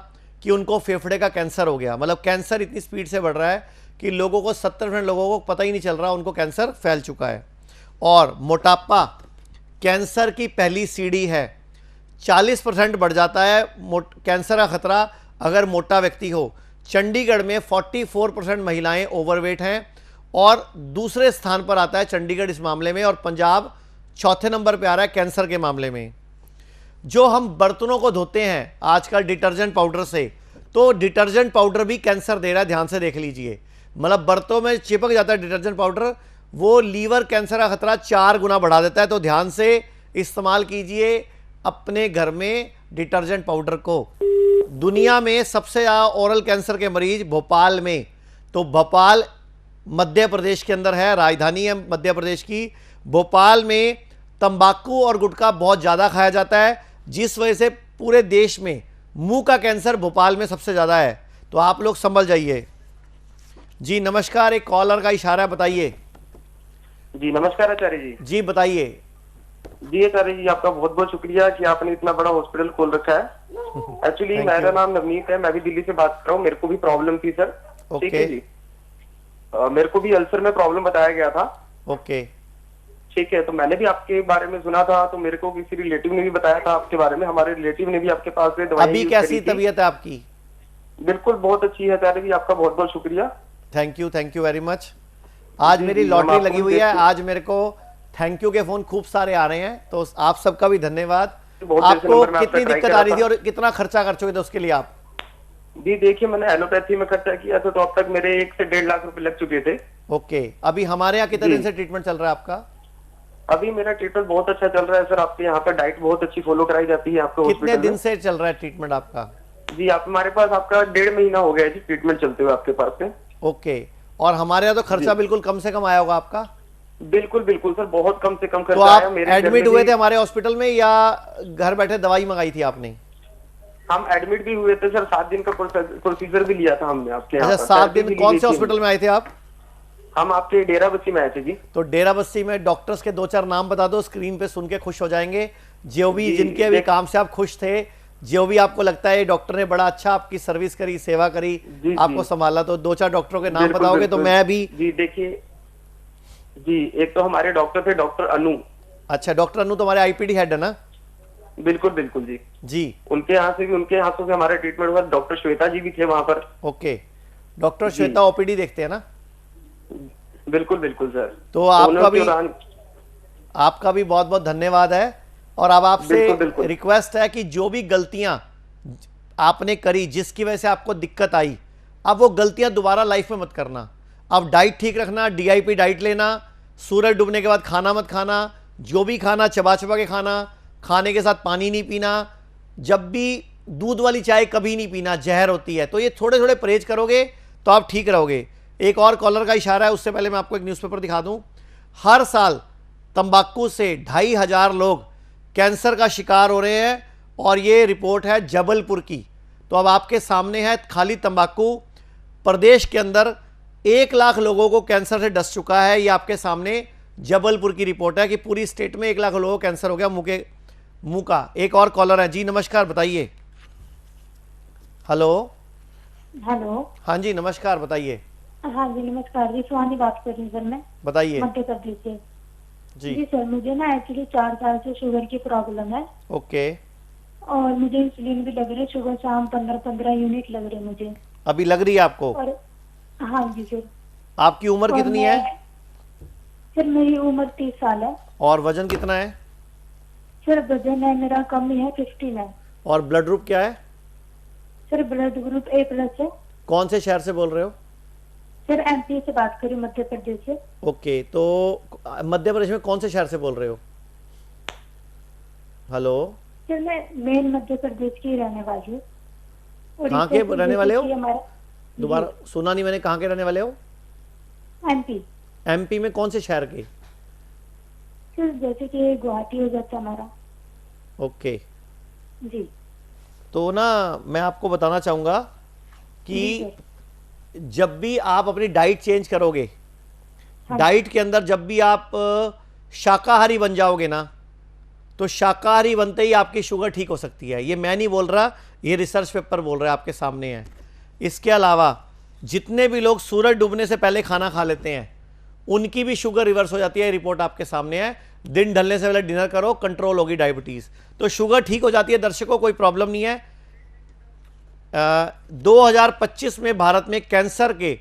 कि उनको फेफड़े का कैंसर हो गया। मतलब कैंसर इतनी स्पीड से बढ़ रहा है कि लोगों को 70% लोगों को पता ही नहीं चल रहा उनको कैंसर फैल चुका है। और मोटापा कैंसर की पहली सीढ़ी है। 40% बढ़ जाता है कैंसर का खतरा अगर मोटा व्यक्ति हो। चंडीगढ़ में 44% महिलाएं ओवरवेट हैं और दूसरे स्थान पर आता है चंडीगढ़ इस मामले में, और पंजाब चौथे नंबर पे आ रहा है कैंसर के मामले में। जो हम बर्तनों को धोते हैं आजकल डिटर्जेंट पाउडर से, तो डिटर्जेंट पाउडर भी कैंसर दे रहा है, ध्यान से देख लीजिए। मतलब बर्तनों में चिपक जाता है डिटर्जेंट पाउडर, वो लीवर कैंसर का खतरा 4 गुना बढ़ा देता है। तो ध्यान से इस्तेमाल कीजिए अपने घर में डिटर्जेंट पाउडर को। दुनिया में सबसे ज़्यादा ओरल कैंसर के मरीज भोपाल में, तो भोपाल मध्य प्रदेश के अंदर है, राजधानी है मध्य प्रदेश की। भोपाल में तंबाकू और गुटखा बहुत ज़्यादा खाया जाता है, जिस वजह से पूरे देश में मुंह का कैंसर भोपाल में सबसे ज़्यादा है। तो आप लोग संभल जाइए। जी नमस्कार, एक कॉलर का इशारा, बताइए। जी नमस्कार आचार्य जी। जी बताइए। जी आचार्य जी, आपका बहुत बहुत शुक्रिया कि आपने इतना बड़ा हॉस्पिटल खोल रखा है। एक्चुअली मेरा नाम नवनीत है, मैं भी दिल्ली से बात कर रहा हूँ। मेरे को भी प्रॉब्लम थी सर। ठीक है जी। मेरे को भी अल्सर में प्रॉब्लम बताया गया था। ओके। ठीक है। तो मैंने भी आपके बारे में सुना था, तो मेरे को किसी रिलेटिव ने भी बताया था आपके बारे में, हमारे रिलेटिव ने भी आपके पास से दवाई। अभी कैसी तबीयत है आपकी? बिल्कुल बहुत अच्छी है सर, भी आपका बहुत बहुत शुक्रिया। Thank you very much. आज मेरी लॉटरी लगी हुई है, आज मेरे को थैंक यू के फोन खूब सारे आ रहे हैं, तो आप सबका भी धन्यवाद। आपको कितनी दिक्कत आ रही थी और कितना खर्चा कर चुके थे उसके लिए आप? जी देखिए, मैंने एलोपैथी में खर्चा किया था, तो अब तक मेरे 1 से 1.5 लाख रुपए लग चुके थे। ओके, अभी हमारे यहाँ कितने दिन से ट्रीटमेंट चल रहा है आपका? अभी मेरा ट्रीटमेंट बहुत अच्छा चल रहा है सर। आपके यहाँ पर डाइट बहुत अच्छी फॉलो कराई जाती है आपको। कितने दिन से चल रहा है ट्रीटमेंट आपका? जी आप हमारे पास आपका 1.5 महीना हो गया है जी ट्रीटमेंट चलते हुए आपके पास से। ओके, और हमारे यहाँ तो खर्चा बिल्कुल कम से कम आया होगा आपका? बिल्कुल बिल्कुल सर, बहुत कम से कम तो खर्चा आया। आप एडमिट हुए थे हमारे हॉस्पिटल में या घर बैठे दवाई मंगाई थी आपने? हम एडमिट भी हुए थे सर, 7 दिन का प्रोसीजर भी लिया था हमने आपके यहाँ। अच्छा, 7 दिन। कौन से हॉस्पिटल में आए थे आप? हम आपके डेरा बस्सी में आए थे जी। तो डेरा बस्सी में डॉक्टर्स के 2-4 नाम बता दो, स्क्रीन पे सुन के खुश हो जाएंगे। जो भी जिनके भी काम से आप खुश थे, जो भी आपको लगता है डॉक्टर ने बड़ा अच्छा आपकी सर्विस करी, सेवा करी, आपको संभाला, तो 2-4 डॉक्टरों के नाम बताओगे तो मैं भी। जी देखिए जी, एक तो हमारे डॉक्टर थे डॉक्टर अनु। अच्छा, डॉक्टर अनु तुम्हारे आईपीडी हेड है ना? बिल्कुल बिल्कुल जी जी। उनके हाथों से हमारा ट्रीटमेंट हुआ। डॉक्टर श्वेता जी भी थे वहां पर। ओके, डॉक्टर श्वेता ओपीडी देखते हैं ना? बिल्कुल बिल्कुल सर। तो आपका भी बहुत बहुत धन्यवाद है। और अब आपसे रिक्वेस्ट है कि जो भी गलतियां आपने करी, जिसकी वजह से आपको दिक्कत आई, अब वो गलतियां दोबारा लाइफ में मत करना। अब डाइट ठीक रखना, DIP डाइट लेना, सूरज डूबने के बाद खाना मत खाना, जो भी खाना चबा चबा के खाना, खाने के साथ पानी नहीं पीना, जब भी दूध वाली चाय कभी नहीं पीना, जहर होती है। तो ये थोड़े थोड़े परहेज करोगे तो आप ठीक रहोगे। एक और कॉलर का इशारा है, उससे पहले मैं आपको एक न्यूज़पेपर दिखा दूं। हर साल तंबाकू से 2,500 लोग कैंसर का शिकार हो रहे हैं, और ये रिपोर्ट है जबलपुर की। तो अब आपके सामने है खाली तंबाकू, प्रदेश के अंदर 1 लाख लोगों को कैंसर से डस चुका है। ये आपके सामने जबलपुर की रिपोर्ट है कि पूरी स्टेट में 1 लाख लोगों को कैंसर हो गया मुंह का। एक और कॉलर है जी, नमस्कार, बताइए। हेलो। हाँ जी नमस्कार, बताइए। हाँ जी नमस्कार जी, सुहानी बात कर रही हूँ सर मैं, बताइए। मध्य प्रदेश से। जी सर, मुझे ना एक्चुअली 4 साल से शुगर की प्रॉब्लम है। ओके। और मुझे इंसुलिन भी लग रही है, सुबह शाम 15-15 यूनिट लग रहे मुझे। अभी लग रही है आपको? और हाँ जी सर। आपकी उम्र कितनी है? सर मेरी उम्र 30 साल है। और वजन कितना है? सर वजन है मेरा कम ही है, 15 है। और ब्लड ग्रुप क्या है? सर ब्लड ग्रुप A+ है। कौन से शहर से बोल रहे हो? सर MP से बात करी, मध्य प्रदेश से। ओके, तो मध्य प्रदेश में कौन से शहर से बोल रहे हो? हेलो। सर मैं मेन मध्य प्रदेश की रहने वाली हूँ। कहाँ के रहने वाले हो? दोबारा सुना नहीं मैंने, कहाँ के रहने वाले हो? MP में कौन से शहर के? सर जैसे कि गुवाहाटी हो जाता हमारा। ओके जी। तो ना मैं आपको बताना चाहूँगा कि जब भी आप अपनी डाइट चेंज करोगे, डाइट के अंदर जब भी आप शाकाहारी बन जाओगे ना, तो शाकाहारी बनते ही आपकी शुगर ठीक हो सकती है। ये मैं नहीं बोल रहा, ये रिसर्च पेपर बोल रहा है, आपके सामने है। इसके अलावा जितने भी लोग सूरज डूबने से पहले खाना खा लेते हैं, उनकी भी शुगर रिवर्स हो जाती है। रिपोर्ट आपके सामने है। दिन ढलने से पहले डिनर करो, कंट्रोल होगी डायबिटीज़, तो शुगर ठीक हो जाती है। दर्शकों कोई प्रॉब्लम नहीं है। 2025 में भारत में कैंसर के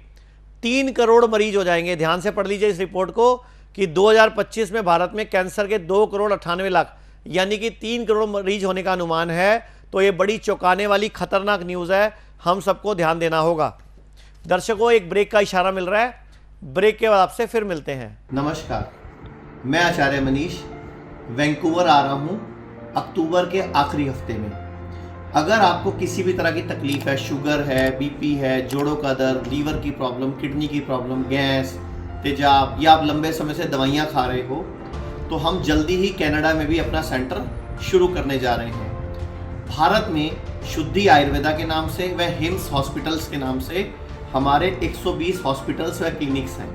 3 करोड़ मरीज हो जाएंगे। ध्यान से पढ़ लीजिए इस रिपोर्ट को कि 2025 में भारत में कैंसर के 2 करोड़ 98 लाख यानी कि 3 करोड़ मरीज होने का अनुमान है। तो ये बड़ी चौंकाने वाली खतरनाक न्यूज़ है, हम सबको ध्यान देना होगा। दर्शकों एक ब्रेक का इशारा मिल रहा है, ब्रेक के बाद आपसे फिर मिलते हैं। नमस्कार, मैं आचार्य मनीष वैंकूवर आ रहा हूँ अक्टूबर के आखिरी हफ्ते में। अगर आपको किसी भी तरह की तकलीफ है, शुगर है, BP है, जोड़ों का दर्द, लीवर की प्रॉब्लम, किडनी की प्रॉब्लम, गैस, तेजाब, या आप लंबे समय से दवाइयाँ खा रहे हो, तो हम जल्दी ही कनाडा में भी अपना सेंटर शुरू करने जा रहे हैं। भारत में शुद्धि आयुर्वेदा के नाम से व हिम्स हॉस्पिटल्स के नाम से हमारे 120 हॉस्पिटल्स व क्लिनिक्स हैं।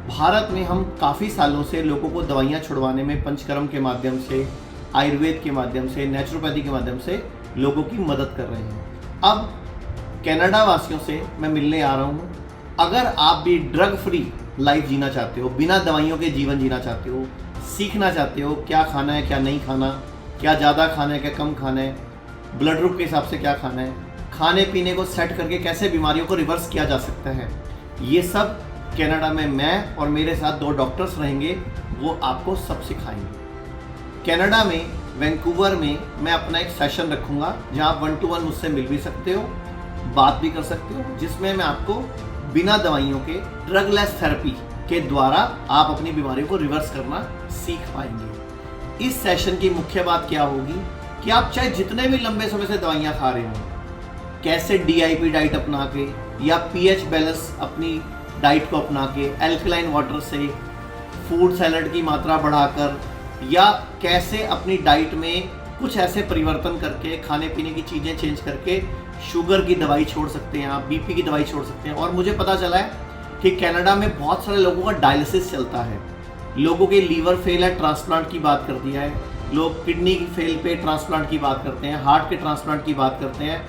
भारत में हम काफ़ी सालों से लोगों को दवाइयाँ छुड़वाने में पंचकर्म के माध्यम से, आयुर्वेद के माध्यम से, नेचुरोपैथी के माध्यम से लोगों की मदद कर रहे हैं। अब कनाडा वासियों से मैं मिलने आ रहा हूँ। अगर आप भी ड्रग फ्री लाइफ जीना चाहते हो, बिना दवाइयों के जीवन जीना चाहते हो, सीखना चाहते हो क्या खाना है क्या नहीं खाना, क्या ज़्यादा खाना है क्या कम खाना है, ब्लड ग्रुप के हिसाब से क्या खाना है, खाने पीने को सेट करके कैसे बीमारियों को रिवर्स किया जा सकता है, ये सब कनाडा में मैं और मेरे साथ 2 डॉक्टर्स रहेंगे, वो आपको सब सिखाएंगे। कनाडा में वैंकूवर में मैं अपना एक सेशन रखूँगा जहाँ आप 1 to 1 मुझसे मिल भी सकते हो, बात भी कर सकते हो, जिसमें मैं आपको बिना दवाइयों के ड्रगलेस थेरेपी के द्वारा आप अपनी बीमारियों को रिवर्स करना सीख पाएंगे। इस सेशन की मुख्य बात क्या होगी कि आप चाहे जितने भी लंबे समय से दवाइयाँ खा रहे हो, कैसे DIP डाइट अपना के या pH बैलेंस अपनी डाइट को अपना के एल्कलाइन वाटर से फूड सैलड की मात्रा बढ़ाकर, या कैसे अपनी डाइट में कुछ ऐसे परिवर्तन करके खाने पीने की चीज़ें चेंज करके शुगर की दवाई छोड़ सकते हैं, आप BP की दवाई छोड़ सकते हैं। और मुझे पता चला है कि कनाडा में बहुत सारे लोगों का डायलिसिस चलता है, लोगों के लीवर फेल है, ट्रांसप्लांट की बात कर दिया है, लोग किडनी फेल पे ट्रांसप्लांट की बात करते हैं, हार्ट के ट्रांसप्लांट की बात करते हैं,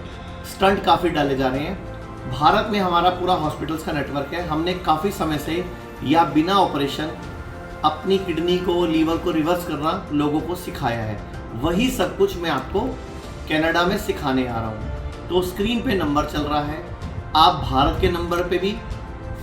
स्टंट काफ़ी डाले जा रहे हैं। भारत में हमारा पूरा हॉस्पिटल्स का नेटवर्क है, हमने काफ़ी समय से या बिना ऑपरेशन अपनी किडनी को लीवर को रिवर्स करना लोगों को सिखाया है। वही सब कुछ मैं आपको कनाडा में सिखाने आ रहा हूँ। तो स्क्रीन पे नंबर चल रहा है, आप भारत के नंबर पे भी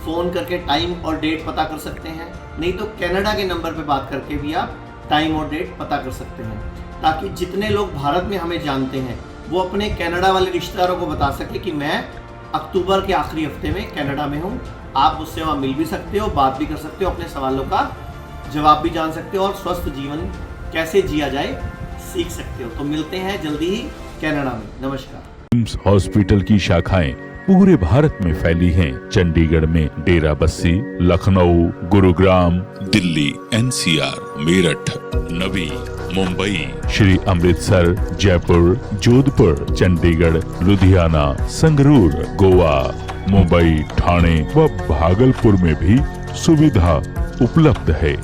फ़ोन करके टाइम और डेट पता कर सकते हैं, नहीं तो कनाडा के नंबर पे बात करके भी आप टाइम और डेट पता कर सकते हैं, ताकि जितने लोग भारत में हमें जानते हैं वो अपने कनाडा वाले रिश्तेदारों को बता सके कि मैं अक्टूबर के आखिरी हफ्ते में कनाडा में हूँ। आप मुझसे वहाँ मिल भी सकते हो, बात भी कर सकते हो, अपने सवालों का जवाब भी जान सकते हो और स्वस्थ जीवन कैसे जिया जाए सीख सकते हो। तो मिलते हैं जल्दी ही कनाडा में। नमस्कार। एम्स हॉस्पिटल की शाखाएं पूरे भारत में फैली हैं। चंडीगढ़ में डेरा बस्सी, लखनऊ, गुरुग्राम, दिल्ली, NCR, मेरठ, नवी, मुंबई, श्री अमृतसर, जयपुर, जोधपुर, चंडीगढ़, लुधियाना, संगरूर, गोवा, मुंबई, ठाणे व भागलपुर में भी सुविधा उपलब्ध है।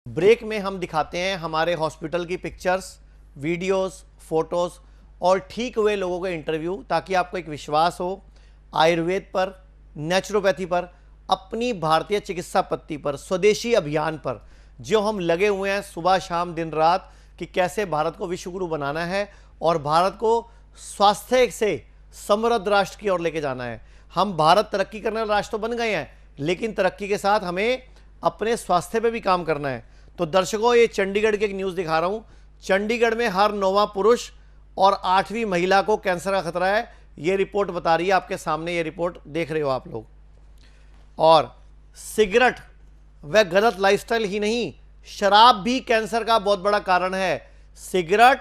ब्रेक में हम दिखाते हैं हमारे हॉस्पिटल की पिक्चर्स, वीडियोस, फोटोज़ और ठीक हुए लोगों के इंटरव्यू, ताकि आपको एक विश्वास हो आयुर्वेद पर, नेचुरोपैथी पर, अपनी भारतीय चिकित्सा पद्धति पर, स्वदेशी अभियान पर जो हम लगे हुए हैं सुबह शाम दिन रात, कि कैसे भारत को विश्व गुरु बनाना है और भारत को स्वास्थ्य से समृद्ध राष्ट्र की ओर लेके जाना है। हम भारत तरक्की करने वाला राष्ट्र तो बन गए हैं, लेकिन तरक्की के साथ हमें अपने स्वास्थ्य पे भी काम करना है। तो दर्शकों, ये चंडीगढ़ की एक न्यूज़ दिखा रहा हूँ। चंडीगढ़ में हर 9वां पुरुष और 8वीं महिला को कैंसर का खतरा है, ये रिपोर्ट बता रही है। आपके सामने ये रिपोर्ट देख रहे हो आप लोग। और सिगरेट व गलत लाइफस्टाइल ही नहीं, शराब भी कैंसर का बहुत बड़ा कारण है। सिगरेट,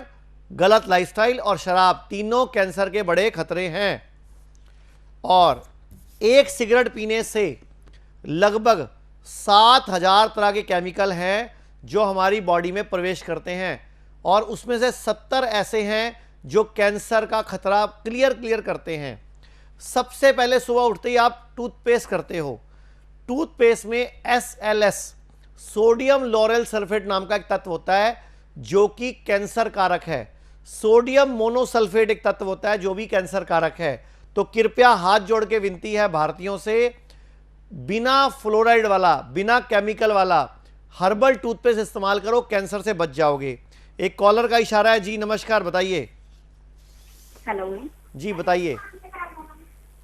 गलत लाइफस्टाइल और शराब तीनों कैंसर के बड़े खतरे हैं। और एक सिगरेट पीने से लगभग 7000 तरह के केमिकल हैं जो हमारी बॉडी में प्रवेश करते हैं, और उसमें से 70 ऐसे हैं जो कैंसर का खतरा क्लियर करते हैं। सबसे पहले सुबह उठते ही आप टूथपेस्ट करते हो, टूथपेस्ट में SLS सोडियम लॉरेल सल्फेट नाम का एक तत्व होता है जो कि कैंसर कारक है। सोडियम मोनोसल्फेट एक तत्व होता है जो भी कैंसर कारक है। तो कृपया हाथ जोड़ के विनती है भारतीयों से, बिना फ्लोराइड वाला, बिना केमिकल वाला हर्बल टूथपेस्ट इस्तेमाल करो, कैंसर से बच जाओगे। एक कॉलर का इशारा है। जी नमस्कार, बताइए। हेलो जी बताइए।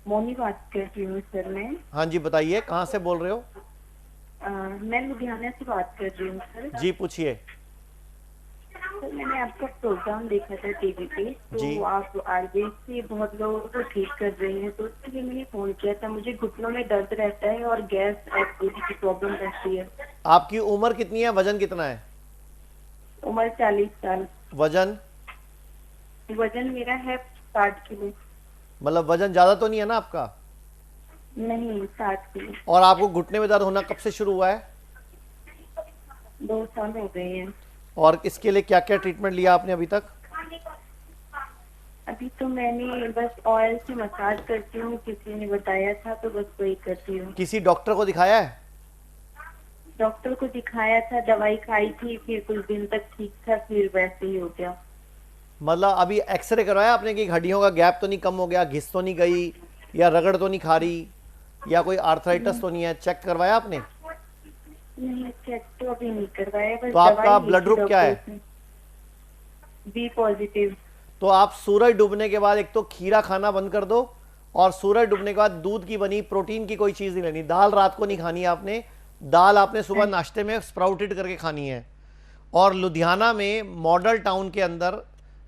मोनी बात कर रही हूँ सर मैं। हाँ जी बताइए, कहाँ से बोल रहे हो? मैं लुधियाना से बात कर रही हूँ सर। जी पूछिए। सर मैंने आपका प्रोग्राम देखा था टीवी पे, तो आप आयुर्वेद से बहुत लोगों को ठीक कर रहे हैं, तो उसके लिए मैंने फोन किया था। मुझे घुटनों में दर्द रहता है और गैस एसिडिटी की प्रॉब्लम रहती है। आपकी उम्र कितनी है, वजन कितना है? उम्र 40 साल। वजन? वजन मेरा है 60 किलो। मतलब वजन ज्यादा तो नहीं है ना आपका? नहीं, 60 किलो। और आपको घुटने में दर्द होना कब से शुरू हुआ है? 2 साल हो गए हैं। और इसके लिए क्या क्या ट्रीटमेंट लिया आपने अभी तक? अभी तो मैंने बस ऑयल से मसाज करती हूँ, किसी ने बताया था तो बस वही करती हूँ। किसी डॉक्टर को दिखाया है? डॉक्टर को दिखाया था, दवाई खाई थी, फिर कुछ दिन तक ठीक था, फिर वैसे ही हो गया। मतलब अभी एक्सरे करवाया आपने कि हड्डियों का गैप तो नहीं कम हो गया, घिस तो नहीं गई या रगड़ तो नहीं खा रही, या कोई आर्थराइटिस तो नहीं है? चेक करवाया आपने? नहीं, चेक तो अभी नहीं करवाया, बस तो आपका दवाई ली ब्लड थी ग्रुप क्या है? डॉक्टर से। B positive. तो आप सूरज डूबने के बाद एक तो खीरा खाना बंद कर दो, और सूरज डूबने के बाद दूध की बनी प्रोटीन की कोई चीज नहीं लेनी। दाल रात को नहीं खानी है आपने, दाल आपने सुबह नाश्ते में स्प्राउटेड करके खानी है। और लुधियाना में मॉडल टाउन के अंदर,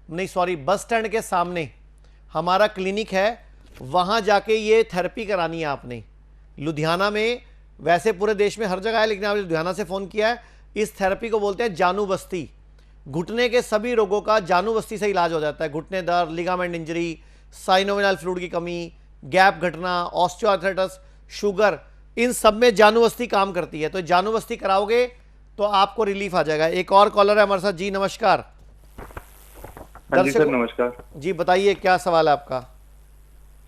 नहीं सॉरी, बस स्टैंड के सामने हमारा क्लिनिक है, वहां जाके ये थेरेपी करानी है आपने। लुधियाना में, वैसे पूरे देश में हर जगह है, लेकिन आपने लुधियाना से फोन किया है। इस थेरेपी को बोलते हैं जानू बस्ती। घुटने के सभी रोगों का जानू बस्ती से इलाज हो जाता है। घुटने दर्द, लिगामेंट इंजरी, साइनोवियल फ्लूइड की कमी, गैप घटना, ऑस्टियोआर्थराइटिस, शुगर, इन सब में जानू बस्ती काम करती है। तो जानू बस्ती कराओगे तो आपको रिलीफ आ जाएगा। एक और कॉलर है हमारे साथ। जी नमस्कार। हाँ जी सर, नमस्कार जी, बताइए क्या सवाल है आपका?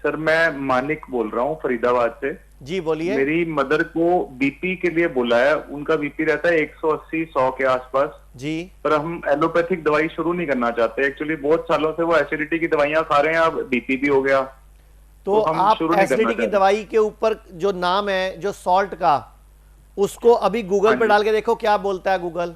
सर मैं मानिक बोल रहा हूँ फरीदाबाद से। जी बोलिए। मेरी मदर को बीपी के लिए बुलाया है, उनका बीपी रहता है 180-100 के आसपास जी। पर हम एलोपैथिक दवाई शुरू नहीं करना चाहते। एक्चुअली बहुत सालों से वो एसिडिटी की दवाइयां खा रहे हैं, अब बीपी भी हो गया। तो आप एसिडिटी की दवाई के ऊपर जो नाम है, जो सॉल्ट का, उसको अभी गूगल पे डाल के देखो क्या बोलता है गूगल।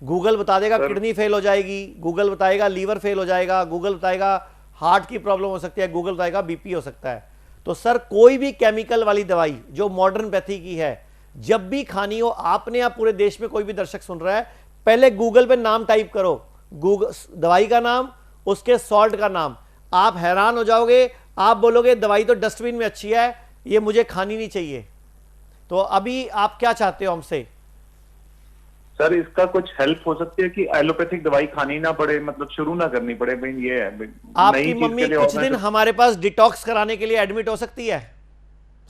गूगल बता देगा किडनी फेल हो जाएगी, गूगल बताएगा लीवर फेल हो जाएगा, गूगल बताएगा हार्ट की प्रॉब्लम हो सकती है, गूगल बताएगा बीपी हो सकता है। तो सर कोई भी केमिकल वाली दवाई जो मॉडर्न पैथी की है, जब भी खानी हो, आपने या पूरे देश में कोई भी दर्शक सुन रहा है, पहले गूगल पे नाम टाइप करो, गूगल दवाई का नाम, उसके सॉल्ट का नाम। आप हैरान हो जाओगे, आप बोलोगे दवाई तो डस्टबिन में अच्छी है, ये मुझे खानी नहीं चाहिए। तो अभी आप क्या चाहते हो हमसे? सर इसका कुछ हेल्प हो सकती है कि एलोपैथिक दवाई खानी ना पड़े, मतलब शुरू ना करनी पड़े? भाई ये है, आपकी मम्मी कुछ दिन हमारे पास डिटॉक्स कराने के लिए एडमिट हो सकती है,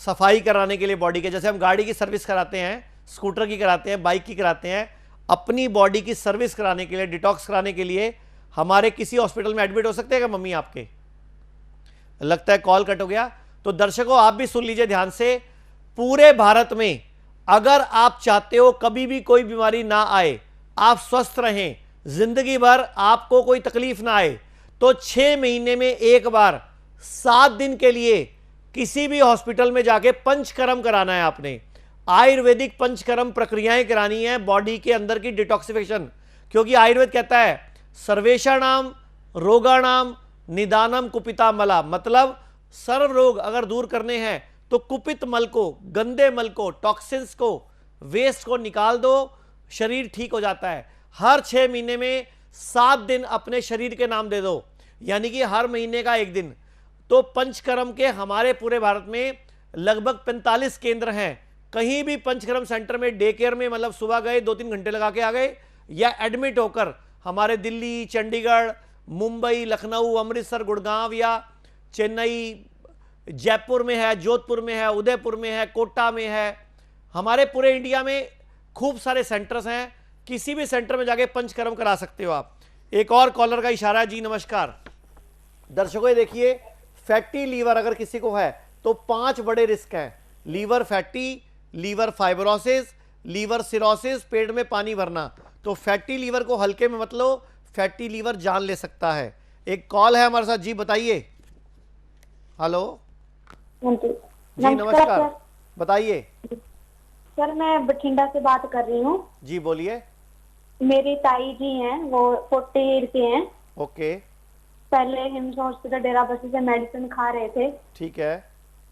सफाई कराने के लिए बॉडी के। जैसे हम गाड़ी की सर्विस कराते हैं, स्कूटर की कराते हैं, बाइक की कराते हैं, अपनी बॉडी की सर्विस कराने के लिए, डिटॉक्स कराने के लिए हमारे किसी हॉस्पिटल में एडमिट हो सकते हैं क्या मम्मी आपके? लगता है कॉल कट हो गया। तो दर्शकों आप भी सुन लीजिए ध्यान से, पूरे भारत में अगर आप चाहते हो कभी भी कोई बीमारी ना आए, आप स्वस्थ रहें, जिंदगी भर आपको कोई तकलीफ ना आए, तो 6 महीने में एक बार 7 दिन के लिए किसी भी हॉस्पिटल में जाके पंचकर्म कराना है आपने। आयुर्वेदिक पंचकर्म प्रक्रियाएं करानी है बॉडी के अंदर की डिटॉक्सिफिकेशन। क्योंकि आयुर्वेद कहता है सर्वेषाणाम रोगाणाम निदानम कुपिता मला, मतलब सर्व रोग अगर दूर करने हैं तो कुपित मल को, गंदे मल को, टॉक्सिन्स को, वेस्ट को निकाल दो, शरीर ठीक हो जाता है। हर 6 महीने में 7 दिन अपने शरीर के नाम दे दो, यानी कि हर महीने का 1 दिन। तो पंचकर्म के हमारे पूरे भारत में लगभग 45 केंद्र हैं। कहीं भी पंचकर्म सेंटर में डे केयर में, मतलब सुबह गए 2-3 घंटे लगा के आ गए, या एडमिट होकर हमारे दिल्ली, चंडीगढ़, मुंबई, लखनऊ, अमृतसर, गुड़गांव या चेन्नई, जयपुर में है, जोधपुर में है, उदयपुर में है, कोटा में है, हमारे पूरे इंडिया में खूब सारे सेंटर्स हैं। किसी भी सेंटर में जाके पंचकर्म करा सकते हो आप। एक और कॉलर का इशारा है। जी नमस्कार। दर्शकों ये देखिए, फैटी लीवर अगर किसी को है तो 5 बड़े रिस्क हैं। Liver fatty, liver fibrosis, liver cirrhosis, पेट में पानी भरना। तो फैटी लीवर को हल्के में मत लो, फैटी लीवर जान ले सकता है। एक कॉल है हमारे साथ। जी बताइए। हेलो जी नमस्कार, बताइए। सर मैं बठिंडा से बात कर रही हूँ। जी बोलिए। मेरी ताई जी हैं, वो 48 के हैं। ओके। पहले हिम्स हॉस्पिटल डेराबस्सी से मेडिसिन खा रहे थे। ठीक है।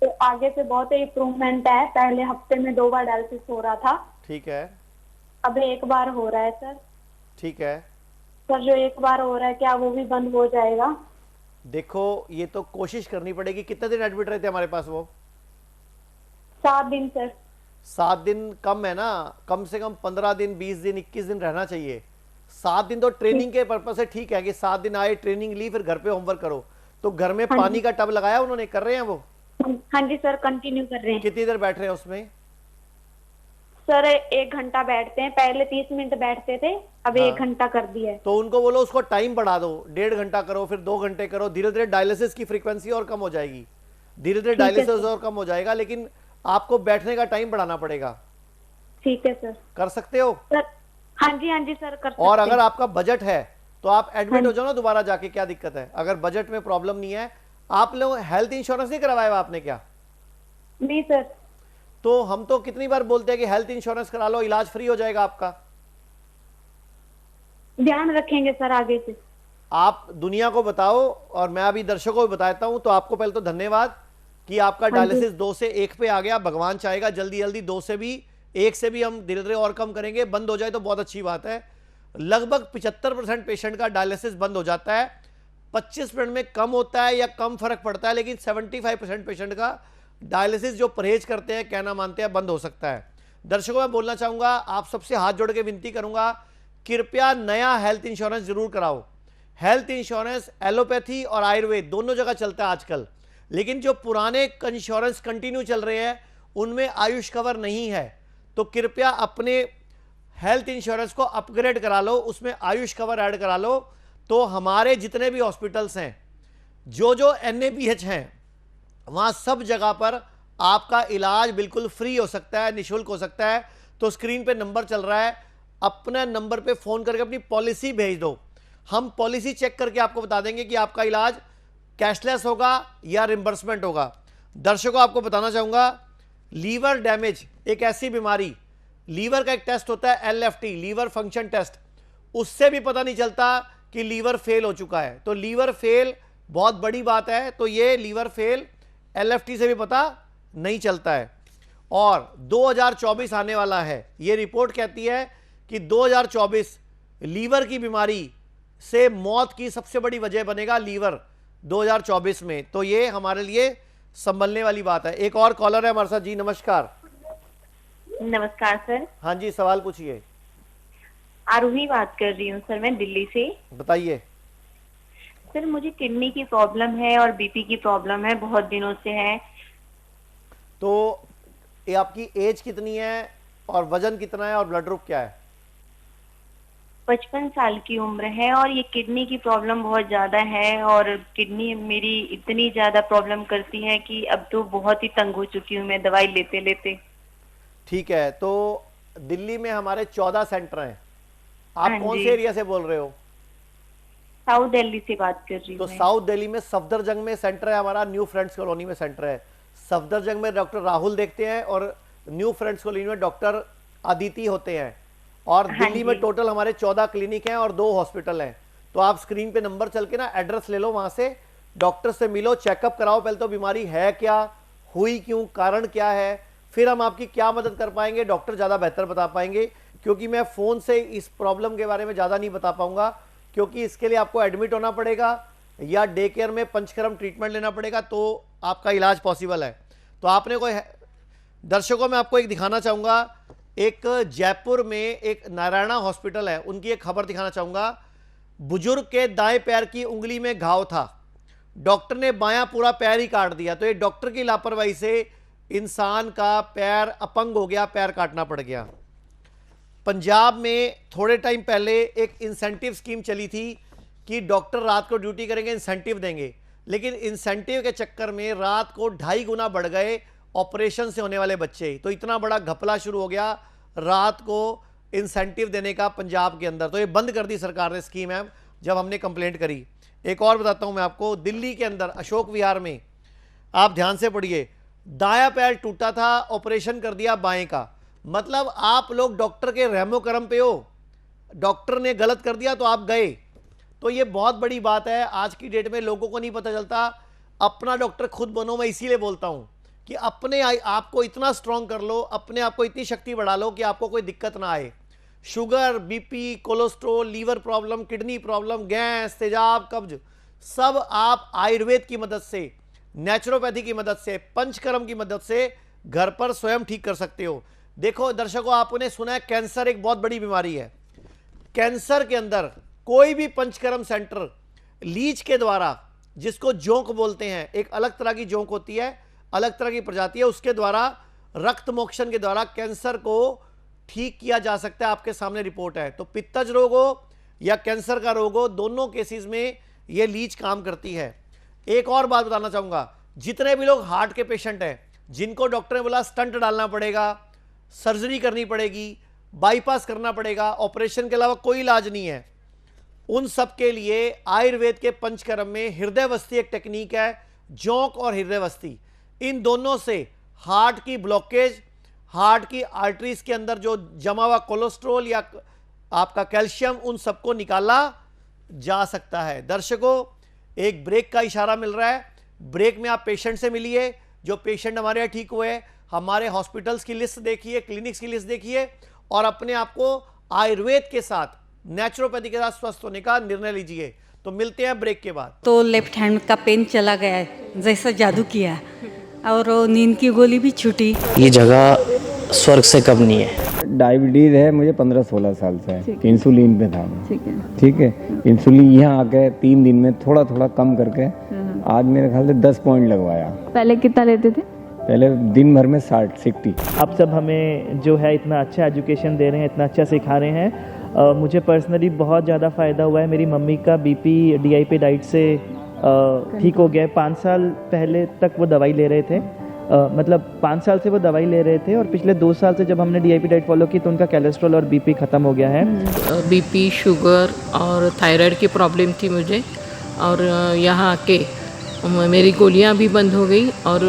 तो आगे से बहुत इम्प्रूवमेंट है। पहले हफ्ते में 2 बार डायलिसिस हो रहा था। ठीक है। अब 1 बार हो रहा है सर। ठीक है। सर जो 1 बार हो रहा है क्या वो भी बंद हो जाएगा? देखो ये तो कोशिश करनी पड़ेगी। कितने दिन एडमिट रहते हमारे पास वो? 7 दिन सर। 7 दिन कम है ना, कम से कम 15 दिन, 20 दिन, 21 दिन रहना चाहिए। 7 दिन तो ट्रेनिंग के पर्पज से ठीक है कि 7 दिन आए, ट्रेनिंग ली, फिर घर पे होमवर्क करो। तो घर में पानी का टब लगाया उन्होंने, कर रहे हैं वो? हाँ जी सर, कंटिन्यू कर रहे हैं। कितनी देर बैठ रहे हैं उसमें? सर 1 घंटा बैठते हैं, पहले 30 मिनट बैठते थे, अब 1 घंटा कर दिया है। तो उनको बोलो उसको टाइम बढ़ा दो, 1.5 घंटा करो, फिर 2 घंटे करो। धीरे धीरे डायलिसिस की फ्रीक्वेंसी और कम हो जाएगी, धीरे धीरे डायलिसिस और कम हो जाएगा, लेकिन आपको बैठने का टाइम बढ़ाना पड़ेगा। ठीक है सर। कर सकते हो सर? हाँ जी सर कर सकते और हैं। अगर आपका बजट है तो आप एडमिट हो जाओ ना दोबारा जाके, क्या दिक्कत है? अगर बजट में प्रॉब्लम नहीं है। आप लोग हेल्थ इंश्योरेंस नहीं करवाया आपने क्या? नहीं सर। तो हम तो कितनी बार बोलते हैं कि हेल्थ इंश्योरेंस करा लो, इलाज फ्री हो जाएगा आपका। ध्यान रखेंगे सर आगे से। आप दुनिया को बताओ, और मैं अभी दर्शकों को बताता हूं। तो आपको पहले तो धन्यवाद कि आपका डायलिसिस 2 से 1 पे आ गया। भगवान चाहेगा जल्दी जल्दी 2 से भी 1 से भी हम धीरे धीरे और कम करेंगे। बंद हो जाए तो बहुत अच्छी बात है। लगभग 75% पेशेंट का डायलिसिस बंद हो जाता है। 25 मिनट में कम होता है या कम फर्क पड़ता है, लेकिन 75% पेशेंट का डायलिसिस जो परहेज करते हैं, कहना मानते हैं, बंद हो सकता है। दर्शकों मैं बोलना चाहूंगा, आप सबसे हाथ जोड़ के विनती करूंगा, कृपया नया हेल्थ इंश्योरेंस जरूर कराओ। हेल्थ इंश्योरेंस एलोपैथी और आयुर्वेद दोनों जगह चलता है आजकल, लेकिन जो पुराने इंश्योरेंस कंटिन्यू चल रहे हैं उनमें आयुष कवर नहीं है। तो कृपया अपने हेल्थ इंश्योरेंस को अपग्रेड करा लो, उसमें आयुष कवर ऐड करा लो। तो हमारे जितने भी हॉस्पिटल्स हैं, जो NABH हैं, वहाँ सब जगह पर आपका इलाज बिल्कुल फ्री हो सकता है, निःशुल्क हो सकता है। तो स्क्रीन पे नंबर चल रहा है, अपने नंबर पे फ़ोन करके अपनी पॉलिसी भेज दो। हम पॉलिसी चेक करके आपको बता देंगे कि आपका इलाज कैशलेस होगा या रिम्बर्समेंट होगा। दर्शकों आपको बताना चाहूँगा, लीवर डैमेज एक ऐसी बीमारी, लीवर का एक टेस्ट होता है LFT, लीवर फंक्शन टेस्ट, उससे भी पता नहीं चलता कि लीवर फेल हो चुका है। तो लीवर फेल बहुत बड़ी बात है। तो ये लीवर फेल LFT से भी पता नहीं चलता है। और 2024 आने वाला है, ये रिपोर्ट कहती है कि 2024 लीवर की बीमारी से मौत की सबसे बड़ी वजह बनेगा लीवर 2024 में। तो ये हमारे लिए संभलने वाली बात है। एक और कॉलर है हमारे साथ। जी नमस्कार। नमस्कार सर। हाँ जी, सवाल पूछिए। आरोही बात कर रही हूँ सर, मैं दिल्ली से। बताइए। सर मुझे किडनी की प्रॉब्लम है और BP की प्रॉब्लम है, बहुत दिनों से है। तो ये आपकी एज कितनी है और वजन कितना है और ब्लड ग्रुप क्या है? 55 साल की उम्र है और ये किडनी की प्रॉब्लम बहुत ज्यादा है, और किडनी मेरी इतनी ज्यादा प्रॉब्लम करती है कि अब तो बहुत ही तंग हो चुकी हूँ मैं दवाई लेते लेते। ठीक है, तो दिल्ली में हमारे 14 सेंटर हैं। आप कौन से एरिया से बोल रहे हो? साउथ दिल्ली से बात कर रही हूँ। तो साउथ दिल्ली में सफदरजंग में सेंटर है हमारा, न्यू फ्रेंड्स कॉलोनी में सेंटर है। सफदरजंग में डॉक्टर राहुल देखते हैं और न्यू फ्रेंड्स कॉलोनी में डॉक्टर अदिति होते हैं। और दिल्ली में टोटल हमारे 14 क्लिनिक हैं और 2 हॉस्पिटल हैं। तो आप स्क्रीन पे नंबर चल के ना एड्रेस ले लो, वहां से डॉक्टर से मिलो, चेकअप कराओ। पहले तो बीमारी है क्या, हुई क्यों, कारण क्या है, फिर हम आपकी क्या मदद कर पाएंगे, डॉक्टर ज़्यादा बेहतर बता पाएंगे। क्योंकि मैं फ़ोन से इस प्रॉब्लम के बारे में ज़्यादा नहीं बता पाऊंगा, क्योंकि इसके लिए आपको एडमिट होना पड़ेगा या डे केयर में पंचकर्म ट्रीटमेंट लेना पड़ेगा, तो आपका इलाज पॉसिबल है। तो आपने कोई दर्शकों में आपको एक दिखाना चाहूँगा, एक जयपुर में एक नारायणा हॉस्पिटल है, उनकी एक खबर दिखाना चाहूँगा। बुजुर्ग के दाएं पैर की उंगली में घाव था, डॉक्टर ने बायां पूरा पैर ही काट दिया। तो ये डॉक्टर की लापरवाही से इंसान का पैर अपंग हो गया, पैर काटना पड़ गया। पंजाब में थोड़े टाइम पहले एक इंसेंटिव स्कीम चली थी कि डॉक्टर रात को ड्यूटी करेंगे, इंसेंटिव देंगे, लेकिन इंसेंटिव के चक्कर में रात को 2.5 गुना बढ़ गए ऑपरेशन से होने वाले बच्चे। तो इतना बड़ा घपला शुरू हो गया रात को इंसेंटिव देने का पंजाब के अंदर। तो ये बंद कर दी सरकार ने स्कीम है, जब हमने कंप्लेंट करी। एक और बताता हूं मैं आपको, दिल्ली के अंदर अशोक विहार में, आप ध्यान से पढ़िए, दायां पैर टूटा था, ऑपरेशन कर दिया बाएं का। मतलब आप लोग डॉक्टर के रहमो करम पे हो, डॉक्टर ने गलत कर दिया तो आप गए। तो ये बहुत बड़ी बात है। आज की डेट में लोगों को नहीं पता चलता। अपना डॉक्टर खुद बनो। मैं इसीलिए बोलता हूं कि अपने आप को इतना स्ट्रांग कर लो, अपने आप को इतनी शक्ति बढ़ा लो कि आपको कोई दिक्कत ना आए। Sugar, BP, cholesterol, liver problem, kidney problem, gas, तेजाब, कब्ज, सब आप आयुर्वेद की मदद से, नेचुरोपैथी की मदद से, पंचकर्म की मदद से घर पर स्वयं ठीक कर सकते हो। देखो दर्शकों, आपने सुना है कैंसर एक बहुत बड़ी बीमारी है। कैंसर के अंदर कोई भी पंचकर्म सेंटर लीच के द्वारा, जिसको जोंक बोलते हैं, एक अलग तरह की जोंक होती है, अलग तरह की प्रजाति है, उसके द्वारा रक्त मोक्षण के द्वारा कैंसर को ठीक किया जा सकता है। आपके सामने रिपोर्ट है। तो पित्तज रोग हो या कैंसर का रोग हो, दोनों केसेस में ये लीच काम करती है। एक और बात बताना चाहूंगा, जितने भी लोग हार्ट के पेशेंट हैं, जिनको डॉक्टर ने बोला स्टंट डालना पड़ेगा, सर्जरी करनी पड़ेगी, बाईपास करना पड़ेगा, ऑपरेशन के अलावा कोई इलाज नहीं है, उन सब के लिए आयुर्वेद के पंचकर्म में हृदयवस्ती एक टेक्निक है। जोंक और हृदयवस्ती, इन दोनों से हार्ट की ब्लॉकेज, हार्ट की आर्टरीज के अंदर जो जमा हुआ कोलेस्ट्रॉल या आपका कैल्शियम, उन सबको निकाला जा सकता है। दर्शकों, एक ब्रेक का इशारा मिल रहा है। ब्रेक में आप पेशेंट से मिलिए, जो पेशेंट हमारे यहाँ ठीक हुए, हमारे हॉस्पिटल्स की लिस्ट देखिए, क्लिनिक्स की लिस्ट देखिए और अपने आप को आयुर्वेद के साथ, नेचुरोपैथी के साथ स्वस्थ होने का निर्णय लीजिए। तो मिलते हैं ब्रेक के बाद। तो लेफ्ट हैंड का पेन चला गया है, जैसा जादू किया, और नींद की गोली भी छूटी। ये जगह स्वर्ग से कम नहीं है। डायबिटीज़ है मुझे 15-16 साल से है, इंसुलिन पे था। ठीक है, इंसुलिन यहाँ आके 3 दिन में थोड़ा थोड़ा कम करके आज मेरे ख्याल से 10 पॉइंट लगवाया। पहले कितना लेते थे? पहले दिन भर में 60-60। आप सब हमें जो है इतना अच्छा एजुकेशन दे रहे हैं, इतना अच्छा सिखा रहे हैं। मुझे पर्सनली बहुत ज़्यादा फ़ायदा हुआ है। मेरी मम्मी का बीपी DIP डाइट से ठीक हो गया है। 5 साल पहले तक वो दवाई ले रहे थे, मतलब 5 साल से वो दवाई ले रहे थे, और पिछले 2 साल से जब हमने DIP डाइट फॉलो की तो उनका कोलेस्ट्रॉल और BP ख़त्म हो गया है। BP, शुगर और थायराइड की प्रॉब्लम थी मुझे, और यहाँ आके मेरी गोलियाँ भी बंद हो गई, और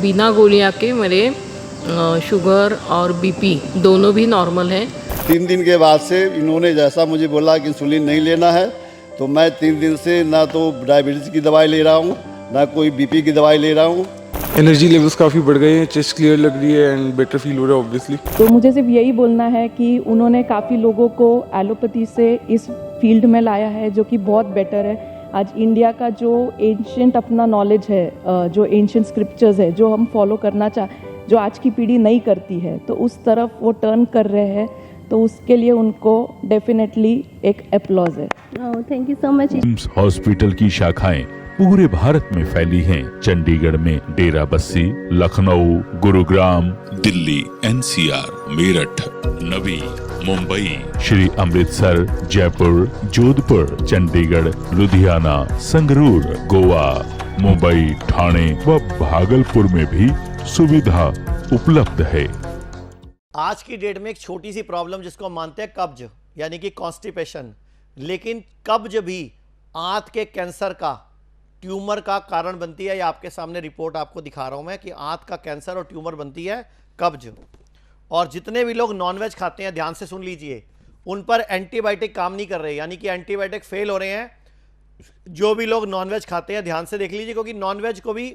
बिना गोलियाँ के मेरे शुगर और BP दोनों भी नॉर्मल हैं। 3 दिन के बाद से इन्होंने जैसा मुझे बोला कि इंसुलिन नहीं लेना है, तो मैं 3 दिन से ना तो डायबिटीज़ की दवाई ले रहा हूँ, ना कोई BP की दवाई ले रहा हूँ। एनर्जी लेवल्स काफ़ी बढ़ गए हैं, चेस्ट क्लियर लग रही है एंड बेटर फील हो रहा है ऑब्वियसली। तो मुझे सिर्फ यही बोलना है कि उन्होंने काफ़ी लोगों को एलोपैथी से इस फील्ड में लाया है, जो कि बहुत बेटर है। आज इंडिया का जो एंशिएंट अपना नॉलेज है, जो एंशिएंट स्क्रिप्चर्स है, जो हम फॉलो करना जो आज की पीढ़ी नहीं करती है, तो उस तरफ वो टर्न कर रहे हैं, तो उसके लिए उनको डेफिनेटली एक एप्लॉज है। Thank you so much. AIIMS hospital की शाखाएं पूरे भारत में फैली हैं। चंडीगढ़ में डेरा बस्सी, लखनऊ, गुरुग्राम, दिल्ली NCR, मेरठ, नवी, मुंबई, श्री अमृतसर, जयपुर, जोधपुर, चंडीगढ़, लुधियाना, संगरूर, गोवा, मुंबई, ठाणे व भागलपुर में भी सुविधा उपलब्ध है। आज की डेट में एक छोटी सी प्रॉब्लम जिसको हम मानते हैं कब्ज, यानी कि कॉन्स्टिपेशन, लेकिन कब्ज भी आंत के कैंसर का, ट्यूमर का कारण बनती है। ये आपके सामने रिपोर्ट आपको दिखा रहा हूं मैं कि आंत का कैंसर और ट्यूमर बनती है कब्ज। और जितने भी लोग नॉनवेज खाते हैं, ध्यान से सुन लीजिए, उन पर एंटीबायोटिक काम नहीं कर रहे, यानी कि एंटीबायोटिक फेल हो रहे हैं। जो भी लोग नॉनवेज खाते हैं ध्यान से देख लीजिए, क्योंकि नॉनवेज को भी,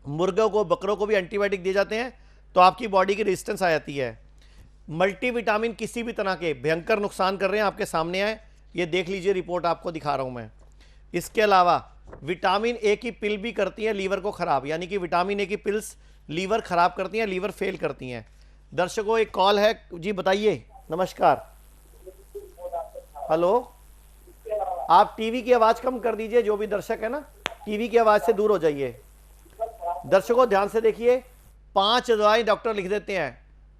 मुर्गों को, बकरों को भी एंटीबायोटिक दिए जाते हैं, तो आपकी बॉडी की रेजिस्टेंस आ जाती है। मल्टीविटामिन किसी भी तरह के भयंकर नुकसान कर रहे हैं, आपके सामने है, ये देख लीजिए, रिपोर्ट आपको दिखा रहा हूं मैं। इसके अलावा विटामिन ए की पिल भी करती है लीवर को खराब, यानी कि विटामिन ए की पिल्स लीवर खराब करती हैं, लीवर फेल करती हैं। दर्शकों, एक कॉल है जी, बताइए। नमस्कार। हेलो, आप टीवी की आवाज़ कम कर दीजिए, जो भी दर्शक है ना, टीवी की आवाज़ से दूर हो जाइए। दर्शकों ध्यान से देखिए, 5 दवाएं डॉक्टर लिख देते हैं।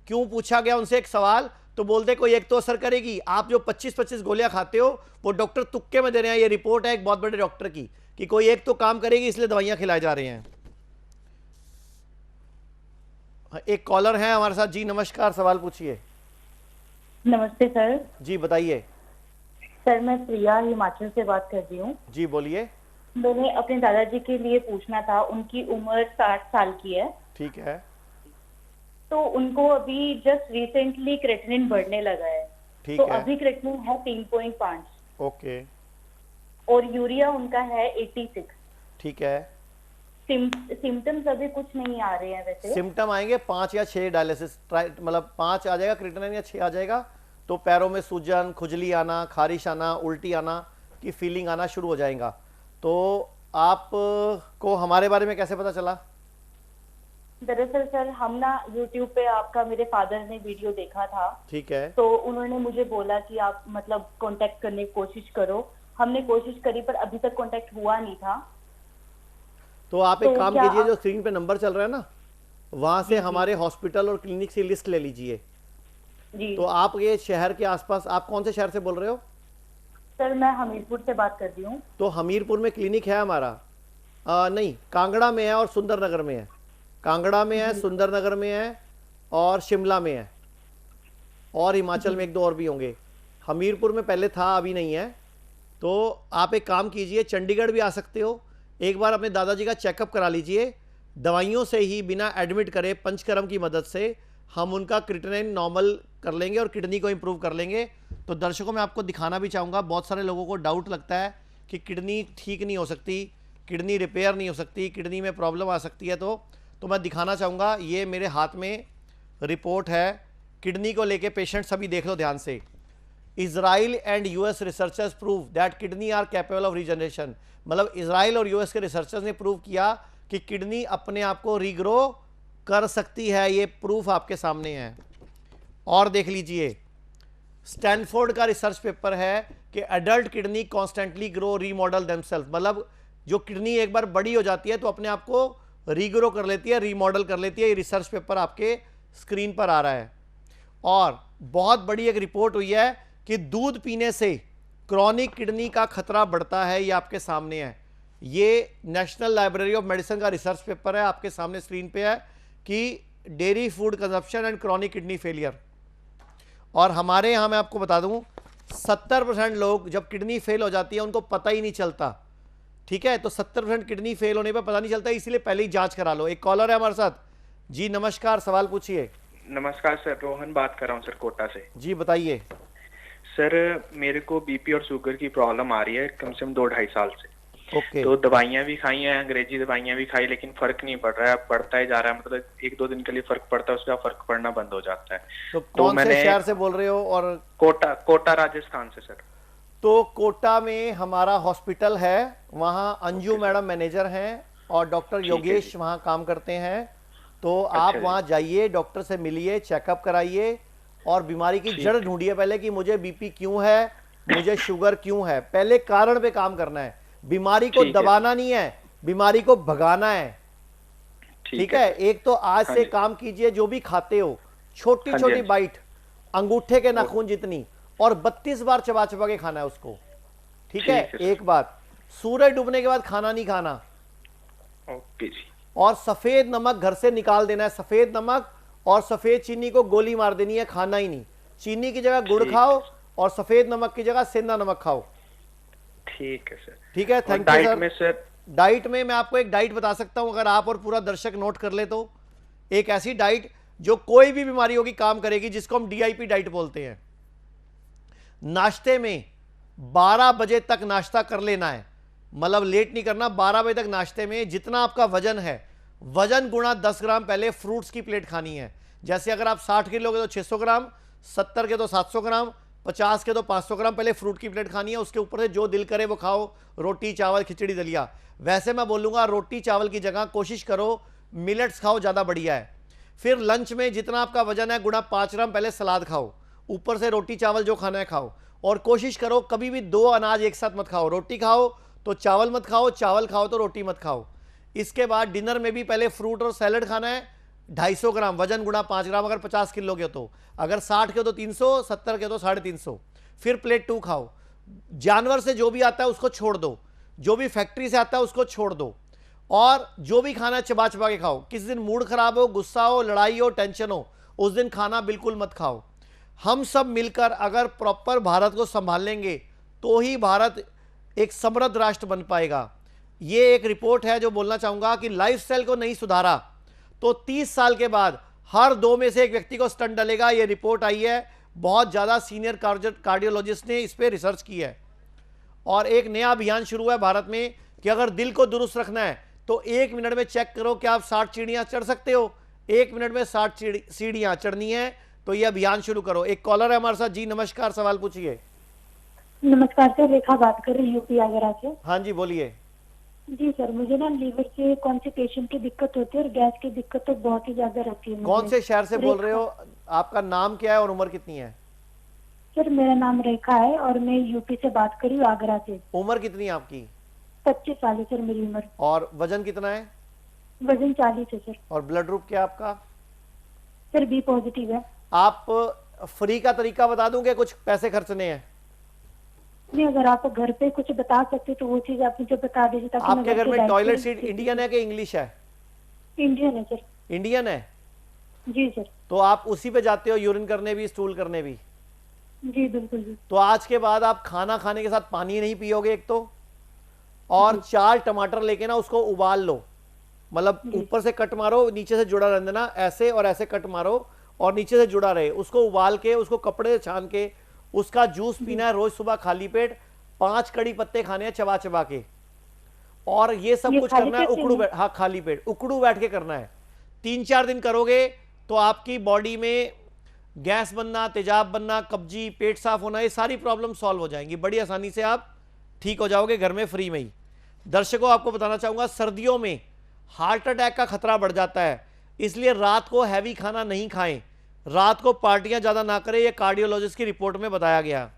क्यों पूछा गया उनसे एक सवाल, तो बोलते कोई एक तो असर करेगी। आप जो 25-25 गोलियां खाते हो वो डॉक्टर तुक्के में दे रहे हैं। ये रिपोर्ट है एक बहुत बड़े डॉक्टर की कि कोई एक तो काम करेगी, इसलिए दवाइयां खिलाई जा रही हैं। एक कॉलर है हमारे साथ जी। नमस्कार, सवाल पूछिए। नमस्ते सर। जी बताइए। सर मैं प्रिया हिमाचल से बात कर रही हूँ। जी बोलिए। मैंने अपने दादाजी के लिए पूछना था, उनकी उम्र 60 साल की है। ठीक है। तो उनको अभी जस्ट रिसेंटली क्रेटिनिन बढ़ने लगा है। ठीक तो है। अभी क्रेटिनिन है 3.5। ओके। और यूरिया उनका है 86। ठीक है। सिम्टम्स अभी कुछ नहीं आ रहे हैं वैसे। सिम्टम आएंगे 5 या 6 डायलिसिस, मतलब 5 आ जाएगा क्रिएटिनिन या 6 आ जाएगा, तो पैरों में सूजन, खुजली आना, खारिश आना, उल्टी आना की फीलिंग आना शुरू हो जाएगा। तो आप को हमारे बारे में कैसे पता चला? दरअसल सर हम ना YouTube पे आपका, मेरे फादर ने वीडियो देखा था। ठीक है। तो उन्होंने मुझे बोला कि आप मतलब कांटेक्ट करने की कोशिश करो। हमने कोशिश करी पर अभी तक कांटेक्ट हुआ नहीं था। तो आप एक काम कीजिए, जो स्क्रीन पे नंबर चल रहा है ना, वहां से हमारे हॉस्पिटल और क्लिनिक की लिस्ट ले लीजिए। जी। तो आप ये शहर के आसपास, आप कौन से शहर से बोल रहे हो? सर मैं हमीरपुर से बात कर रही हूँ। तो हमीरपुर में क्लिनिक है हमारा? नहीं, कांगड़ा में है और सुंदरनगर में है। कांगड़ा में है, सुंदरनगर में है और शिमला में है, और हिमाचल में 1-2 और भी होंगे। हमीरपुर में पहले था, अभी नहीं है। तो आप एक काम कीजिए, चंडीगढ़ भी आ सकते हो। एक बार अपने दादाजी का चेकअप करा लीजिए। दवाइयों से ही बिना एडमिट करे पंचकर्म की मदद से हम उनका क्रिएटिनिन नॉर्मल कर लेंगे और किडनी को इम्प्रूव कर लेंगे। तो दर्शकों मैं आपको दिखाना भी चाहूँगा, बहुत सारे लोगों को डाउट लगता है कि किडनी ठीक नहीं हो सकती, किडनी रिपेयर नहीं हो सकती, किडनी में प्रॉब्लम आ सकती है। तो मैं दिखाना चाहूँगा, ये मेरे हाथ में रिपोर्ट है किडनी को लेके। पेशेंट सभी देख लो ध्यान से। Israel and US researchers prove that kidney are capable of regeneration. मतलब इजराइल और यूएस के रिसर्चर्स ने प्रूव किया कि किडनी अपने आप को रीग्रो कर सकती है। ये प्रूफ आपके सामने है। और देख लीजिए, स्टैनफोर्ड का रिसर्च पेपर है कि adult kidney constantly grow remodel themself. मतलब जो किडनी एक बार बड़ी हो जाती है तो अपने आप को रीग्रो कर लेती है, रीमॉडल कर लेती है। ये रिसर्च पेपर आपके स्क्रीन पर आ रहा है। और बहुत बड़ी एक रिपोर्ट हुई है कि दूध पीने से क्रॉनिक किडनी का खतरा बढ़ता है। ये आपके सामने है। ये नेशनल लाइब्रेरी ऑफ मेडिसिन का रिसर्च पेपर है, आपके सामने स्क्रीन पे है कि dairy food consumption and chronic kidney failure. और हमारे यहाँ मैं आपको बता दूं 70% लोग जब किडनी फेल हो जाती है उनको पता ही नहीं चलता। ठीक है, तो 70% किडनी फेल होने पर पता नहीं चलता, इसलिए पहले ही जांच करा लो। एक कॉलर है हमारे साथ। जी नमस्कार, सवाल पूछिए। नमस्कार सर, रोहन बात कर रहा हूँ सर, कोटा से। जी बताइए सर। मेरे को बीपी और शुगर की प्रॉब्लम आ रही है कम से कम 2-2.5 साल से। ओके। तो दवाइयाँ भी खाई हैं, अंग्रेजी दवाइयाँ भी खाई, लेकिन फर्क नहीं पड़ रहा है। बढ़ता ही जा रहा है, मतलब 1-2 दिन के लिए फर्क पड़ता है, उसके बाद फर्क पड़ना बंद हो जाता है। तो कौन से शहर से बोल रहे हो? और कोटा राजस्थान से सर। तो कोटा में हमारा हॉस्पिटल है, वहाँ अंजू मैडम मैनेजर हैं और डॉक्टर योगेश वहाँ काम करते हैं। तो आप वहाँ जाइए, डॉक्टर से मिलिए, चेकअप कराइए और बीमारी की जड़ ढूंढिए पहले कि मुझे बीपी क्यों है, मुझे शुगर क्यों है। पहले कारण पे काम करना है, बीमारी को दबाना नहीं है, बीमारी को भगाना है। ठीक है। एक तो आज से काम कीजिए, जो भी खाते हो छोटी छोटी बाइट, अंगूठे के नाखून जितनी, और 32 बार चबा चबा के खाना है उसको। ठीक है। एक बात, सूरज डूबने के बाद खाना नहीं खाना। ओके जी। और सफेद नमक घर से निकाल देना है। सफेद नमक और सफेद चीनी को गोली मार देनी है, खाना ही नहीं। चीनी की जगह गुड़ खाओ और सफेद नमक की जगह सेंधा नमक खाओ। ठीक है सर। ठीक है, थैंक यू सर। डाइट में मैं आपको एक डाइट बता सकता हूं, अगर आप और पूरा दर्शक नोट कर ले तो। एक ऐसी डाइट जो कोई भी बीमारी होगी काम करेगी, जिसको हम DIP डाइट बोलते हैं। नाश्ते में 12 बजे तक नाश्ता कर लेना है, मतलब लेट नहीं करना। 12 बजे तक नाश्ते में जितना आपका वजन है, वजन गुणा 10 ग्राम पहले फ्रूट्स की प्लेट खानी है। जैसे अगर आप 60 किलो के तो 600 ग्राम, 70 के तो 700 ग्राम, 50 के तो 500 ग्राम पहले फ्रूट की प्लेट खानी है। उसके ऊपर से जो दिल करे वो खाओ, रोटी चावल खिचड़ी दलिया। वैसे मैं बोलूँगा रोटी चावल की जगह कोशिश करो मिलेट्स खाओ, ज़्यादा बढ़िया है। फिर लंच में जितना आपका वजन है गुणा 5 ग्राम पहले सलाद खाओ, ऊपर से रोटी चावल जो खाना है खाओ। और कोशिश करो कभी भी 2 अनाज एक साथ मत खाओ, रोटी खाओ तो चावल मत खाओ, चावल खाओ तो रोटी मत खाओ। इसके बाद डिनर में भी पहले फ्रूट और सैलड खाना है। 250 ग्राम वजन गुणा 5 ग्राम, अगर 50 किलो के तो, अगर 60 के तो 300, 70 के तो 350। फिर प्लेट 2 खाओ। जानवर से जो भी आता है उसको छोड़ दो, जो भी फैक्ट्री से आता है उसको छोड़ दो, और जो भी खाना है चबा चबा के खाओ। किसी दिन मूड खराब हो, गुस्सा हो, लड़ाई हो, टेंशन हो, उस दिन खाना बिल्कुल मत खाओ। हम सब मिलकर अगर प्रॉपर भारत को संभालेंगे तो ही भारत एक समृद्ध राष्ट्र बन पाएगा। ये एक रिपोर्ट है जो बोलना चाहूंगा कि लाइफस्टाइल को नहीं सुधारा तो 30 साल के बाद हर 2 में से एक व्यक्ति को स्टंट डलेगा। ये रिपोर्ट आई है, बहुत ज़्यादा सीनियर कार्डियोलॉजिस्ट ने इस पर रिसर्च की है। और एक नया अभियान शुरू हुआ है भारत में कि अगर दिल को दुरुस्त रखना है तो 1 मिनट में चेक करो कि आप 60 सीढ़ियाँ चढ़ सकते हो। 1 मिनट में 60 सीढ़ियाँ चढ़नी है तो ये अभियान शुरू करो। एक कॉलर है हमारे साथ। जी नमस्कार, सवाल पूछिए। नमस्कार सर, रेखा बात कर रही हूँ यूपी आगरा से। हाँ जी बोलिए। जी सर, मुझे ना लीवर से कॉन्स्टिपेशन की दिक्कत होती है और गैस की दिक्कत तो बहुत ही ज्यादा रहती है। कौन से शहर से बोल रहे हो? आपका नाम क्या है और उम्र कितनी है? सर मेरा नाम रेखा है और मैं यूपी से बात कर रही हूँ, आगरा से। उम्र कितनी है आपकी? 25 साल है सर मेरी उम्र। और वजन कितना है? वजन 40 है सर। और ब्लड ग्रुप क्या है आपका? सर बी पॉजिटिव है। आप फ्री का तरीका बता दूं कि कुछ पैसे खर्चने हैं? नहीं, अगर आप घर पे कुछ बता सकते तो वो चीज आप मुझे बता दीजिए ताकि आपके घर में टॉयलेट सीट इंडियन है कि इंग्लिश है? इंडियन है सर। इंडियन है? जी सर। तो आप उसी पे जाते हो यूरिन करने भी, स्टूल करने भी? जी बिल्कुल जी। तो आज के बाद आप खाना खाने के साथ पानी नहीं पियोगे एक तो, और 4 टमाटर लेके ना उसको उबाल लो। मतलब ऊपर से कट मारो, नीचे से जुड़ा रहने देना, ऐसे और ऐसे कट मारो और नीचे से जुड़ा रहे। उसको उबाल के, उसको कपड़े से छान के उसका जूस पीना है रोज सुबह खाली पेट। 5 कड़ी पत्ते खाने हैं चबा चबा के, और ये सब कुछ करना है उकड़ू बैठ, हाँ खाली पेट उकड़ू बैठ के करना है। 3-4 दिन करोगे तो आपकी बॉडी में गैस बनना, तेजाब बनना, कब्जी, पेट साफ होना, ये सारी प्रॉब्लम सॉल्व हो जाएंगी। बड़ी आसानी से आप ठीक हो जाओगे घर में फ्री में ही। दर्शकों, आपको बताना चाहूंगा, सर्दियों में हार्ट अटैक का खतरा बढ़ जाता है, इसलिए रात को हैवी खाना नहीं खाएं, रात को पार्टियां ज़्यादा ना करें, ये कार्डियोलॉजिस्ट की रिपोर्ट में बताया गया।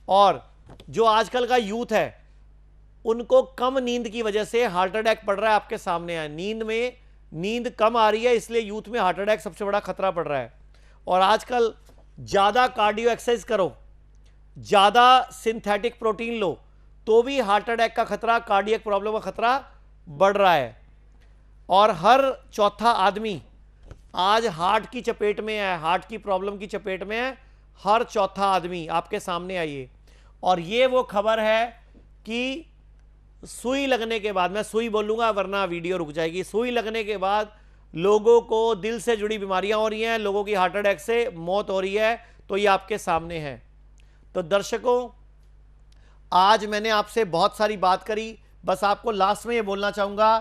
और जो आजकल का यूथ है उनको कम नींद की वजह से हार्ट अटैक पड़ रहा है, आपके सामने है। नींद कम आ रही है, इसलिए यूथ में हार्ट अटैक सबसे बड़ा खतरा पड़ रहा है। और आजकल ज़्यादा कार्डियो एक्सरसाइज करो, ज़्यादा सिंथेटिक प्रोटीन लो, तो भी हार्ट अटैक का खतरा, कार्डियक प्रॉब्लम का खतरा बढ़ रहा है। और हर चौथा आदमी आज हार्ट की चपेट में है, हार्ट की प्रॉब्लम की चपेट में है, हर चौथा आदमी आपके सामने आइए। और ये वो खबर है कि सुई लगने के बाद, मैं सुई बोलूँगा वरना वीडियो रुक जाएगी, सुई लगने के बाद लोगों को दिल से जुड़ी बीमारियां हो रही हैं, लोगों की हार्ट अटैक से मौत हो रही है, तो ये आपके सामने है। तो दर्शकों, आज मैंने आपसे बहुत सारी बात करी, बस आपको लास्ट में ये बोलना चाहूँगा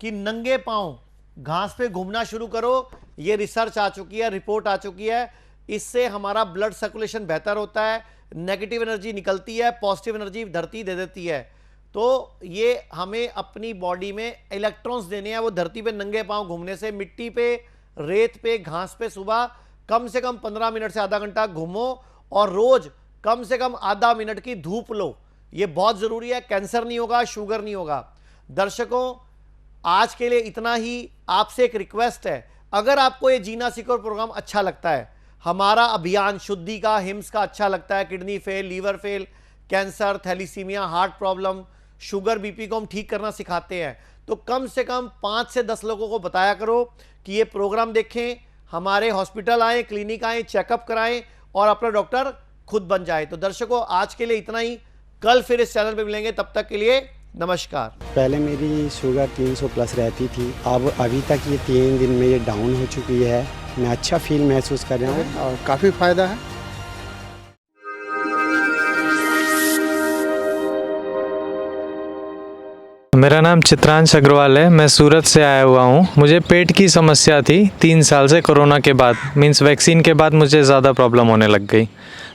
कि नंगे पांव घास पे घूमना शुरू करो। ये रिसर्च आ चुकी है, रिपोर्ट आ चुकी है, इससे हमारा ब्लड सर्कुलेशन बेहतर होता है, नेगेटिव एनर्जी निकलती है, पॉजिटिव एनर्जी धरती दे देती है। तो ये हमें अपनी बॉडी में इलेक्ट्रॉन्स देने हैं, वो धरती पे नंगे पांव घूमने से। मिट्टी पे, रेत पे, घास पे सुबह कम से कम 15 मिनट से आधा घंटा घूमो, और रोज कम से कम आधा मिनट की धूप लो, ये बहुत ज़रूरी है। कैंसर नहीं होगा, शुगर नहीं होगा। दर्शकों, आज के लिए इतना ही। आपसे एक रिक्वेस्ट है, अगर आपको ये जीना सीखो प्रोग्राम अच्छा लगता है, हमारा अभियान शुद्धि का, हिम्स का अच्छा लगता है, kidney fail, liver fail, cancer, thalassaemia, heart problem, sugar, BP को हम ठीक करना सिखाते हैं, तो कम से कम 5 से 10 लोगों को बताया करो कि ये प्रोग्राम देखें, हमारे हॉस्पिटल आएँ, क्लिनिक आएँ, चेकअप कराएं और अपना डॉक्टर खुद बन जाए। तो दर्शकों, आज के लिए इतना ही। कल फिर इस चैनल पे मिलेंगे, तब तक के लिए नमस्कार। पहले मेरी शुगर 300 प्लस रहती थी, अब अभी तक ये 3 दिन में ये डाउन हो चुकी है। मैं अच्छा फील महसूस कर रहा हूँ और काफ़ी फ़ायदा है। मेरा नाम चित्रांश अग्रवाल है, मैं सूरत से आया हुआ हूँ। मुझे पेट की समस्या थी 3 साल से, कोरोना के बाद, मीन्स वैक्सीन के बाद मुझे ज़्यादा प्रॉब्लम होने लग गई।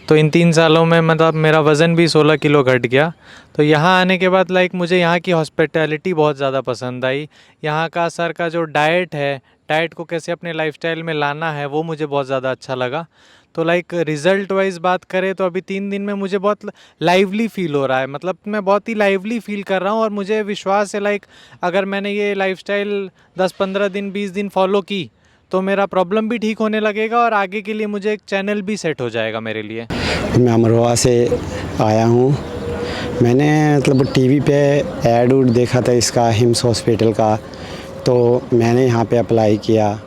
तो इन 3 सालों में मतलब मेरा वज़न भी 16 किलो घट गया। तो यहाँ आने के बाद मुझे यहाँ की हॉस्पिटैलिटी बहुत ज़्यादा पसंद आई। यहाँ का सर का जो डाइट है, डाइट को कैसे अपने लाइफस्टाइल में लाना है, वो मुझे बहुत ज़्यादा अच्छा लगा। तो रिज़ल्ट वाइज बात करें तो अभी 3 दिन में मुझे बहुत लाइवली फील हो रहा है, मतलब मैं बहुत ही लाइवली फील कर रहा हूँ। और मुझे विश्वास है अगर मैंने ये लाइफस्टाइल 10-15 दिन 20 दिन फॉलो की तो मेरा प्रॉब्लम भी ठीक होने लगेगा और आगे के लिए मुझे एक चैनल भी सेट हो जाएगा मेरे लिए। मैं अमरोहा से आया हूँ। मैंने मतलब टीवी पे ऐड उड देखा था इसका, हिम्स हॉस्पिटल का, तो मैंने यहाँ पे अप्लाई किया।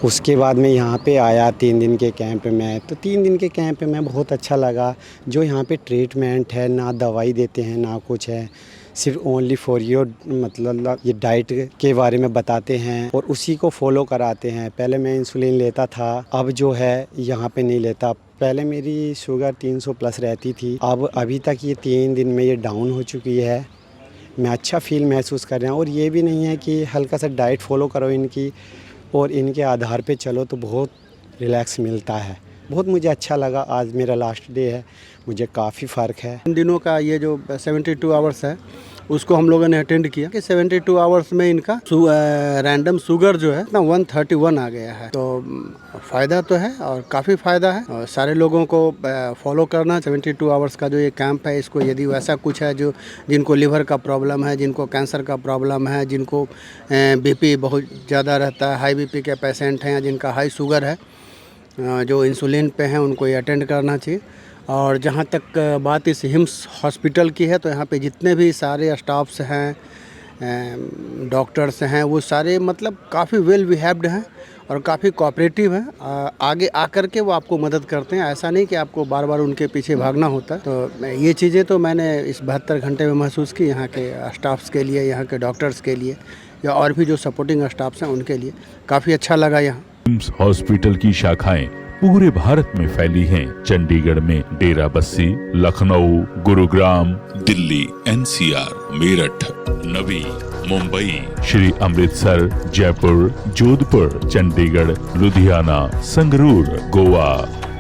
उसके बाद मैं यहाँ पे आया 3 दिन के कैंप में। तो 3 दिन के कैंप में बहुत अच्छा लगा। जो यहाँ पे ट्रीटमेंट है, ना दवाई देते हैं ना कुछ है, सिर्फ ओनली फॉर योर मतलब ये डाइट के बारे में बताते हैं और उसी को फॉलो कराते हैं। पहले मैं इंसुलिन लेता था, अब जो है यहाँ पे नहीं लेता। पहले मेरी शुगर 300 प्लस रहती थी, अब अभी तक ये 3 दिन में ये डाउन हो चुकी है। मैं अच्छा फील महसूस कर रहा हूँ। और ये भी नहीं है कि हल्का सा डाइट फॉलो करो इनकी और इनके आधार पे चलो तो बहुत रिलैक्स मिलता है। बहुत मुझे अच्छा लगा। आज मेरा लास्ट डे है, मुझे काफ़ी फ़र्क है। इन दिनों का ये जो 72 आवर्स है उसको हम लोगों ने अटेंड किया कि 72 आवर्स में इनका रैंडम शुगर जो है ना 131 आ गया है। तो फ़ायदा तो है और काफ़ी फ़ायदा है और सारे लोगों को फॉलो करना। 72 आवर्स का जो ये कैंप है, इसको यदि वैसा कुछ है जो जिनको लिवर का प्रॉब्लम है, जिनको कैंसर का प्रॉब्लम है, जिनको बीपी बहुत ज़्यादा रहता है, हाई बीपी के पेशेंट हैं, जिनका हाई शुगर है, जो इंसुलिन पे हैं, उनको ये अटेंड करना चाहिए। और जहाँ तक बात इस हिम्स हॉस्पिटल की है, तो यहाँ पे जितने भी सारे स्टाफ्स हैं, डॉक्टर्स हैं, वो सारे मतलब काफ़ी वेल बिहेव्ड हैं और काफ़ी कोऑपरेटिव हैं। आगे आकर के वो आपको मदद करते हैं। ऐसा नहीं कि आपको बार बार उनके पीछे भागना होता। तो ये चीज़ें तो मैंने इस 72 घंटे में महसूस की यहाँ के स्टाफ्स के लिए, यहाँ के डॉक्टर्स के लिए या और भी जो सपोर्टिंग स्टाफ्स हैं उनके लिए काफ़ी अच्छा लगा यहाँ। एम्स हॉस्पिटल की शाखाएं पूरे भारत में फैली हैं। चंडीगढ़ में डेरा बस्सी, लखनऊ, गुरुग्राम, दिल्ली, NCR, मेरठ, नवी, मुंबई, श्री अमृतसर, जयपुर, जोधपुर, चंडीगढ़, लुधियाना, संगरूर, गोवा,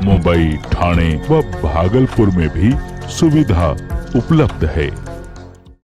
मुंबई, ठाणे व भागलपुर में भी सुविधा उपलब्ध है।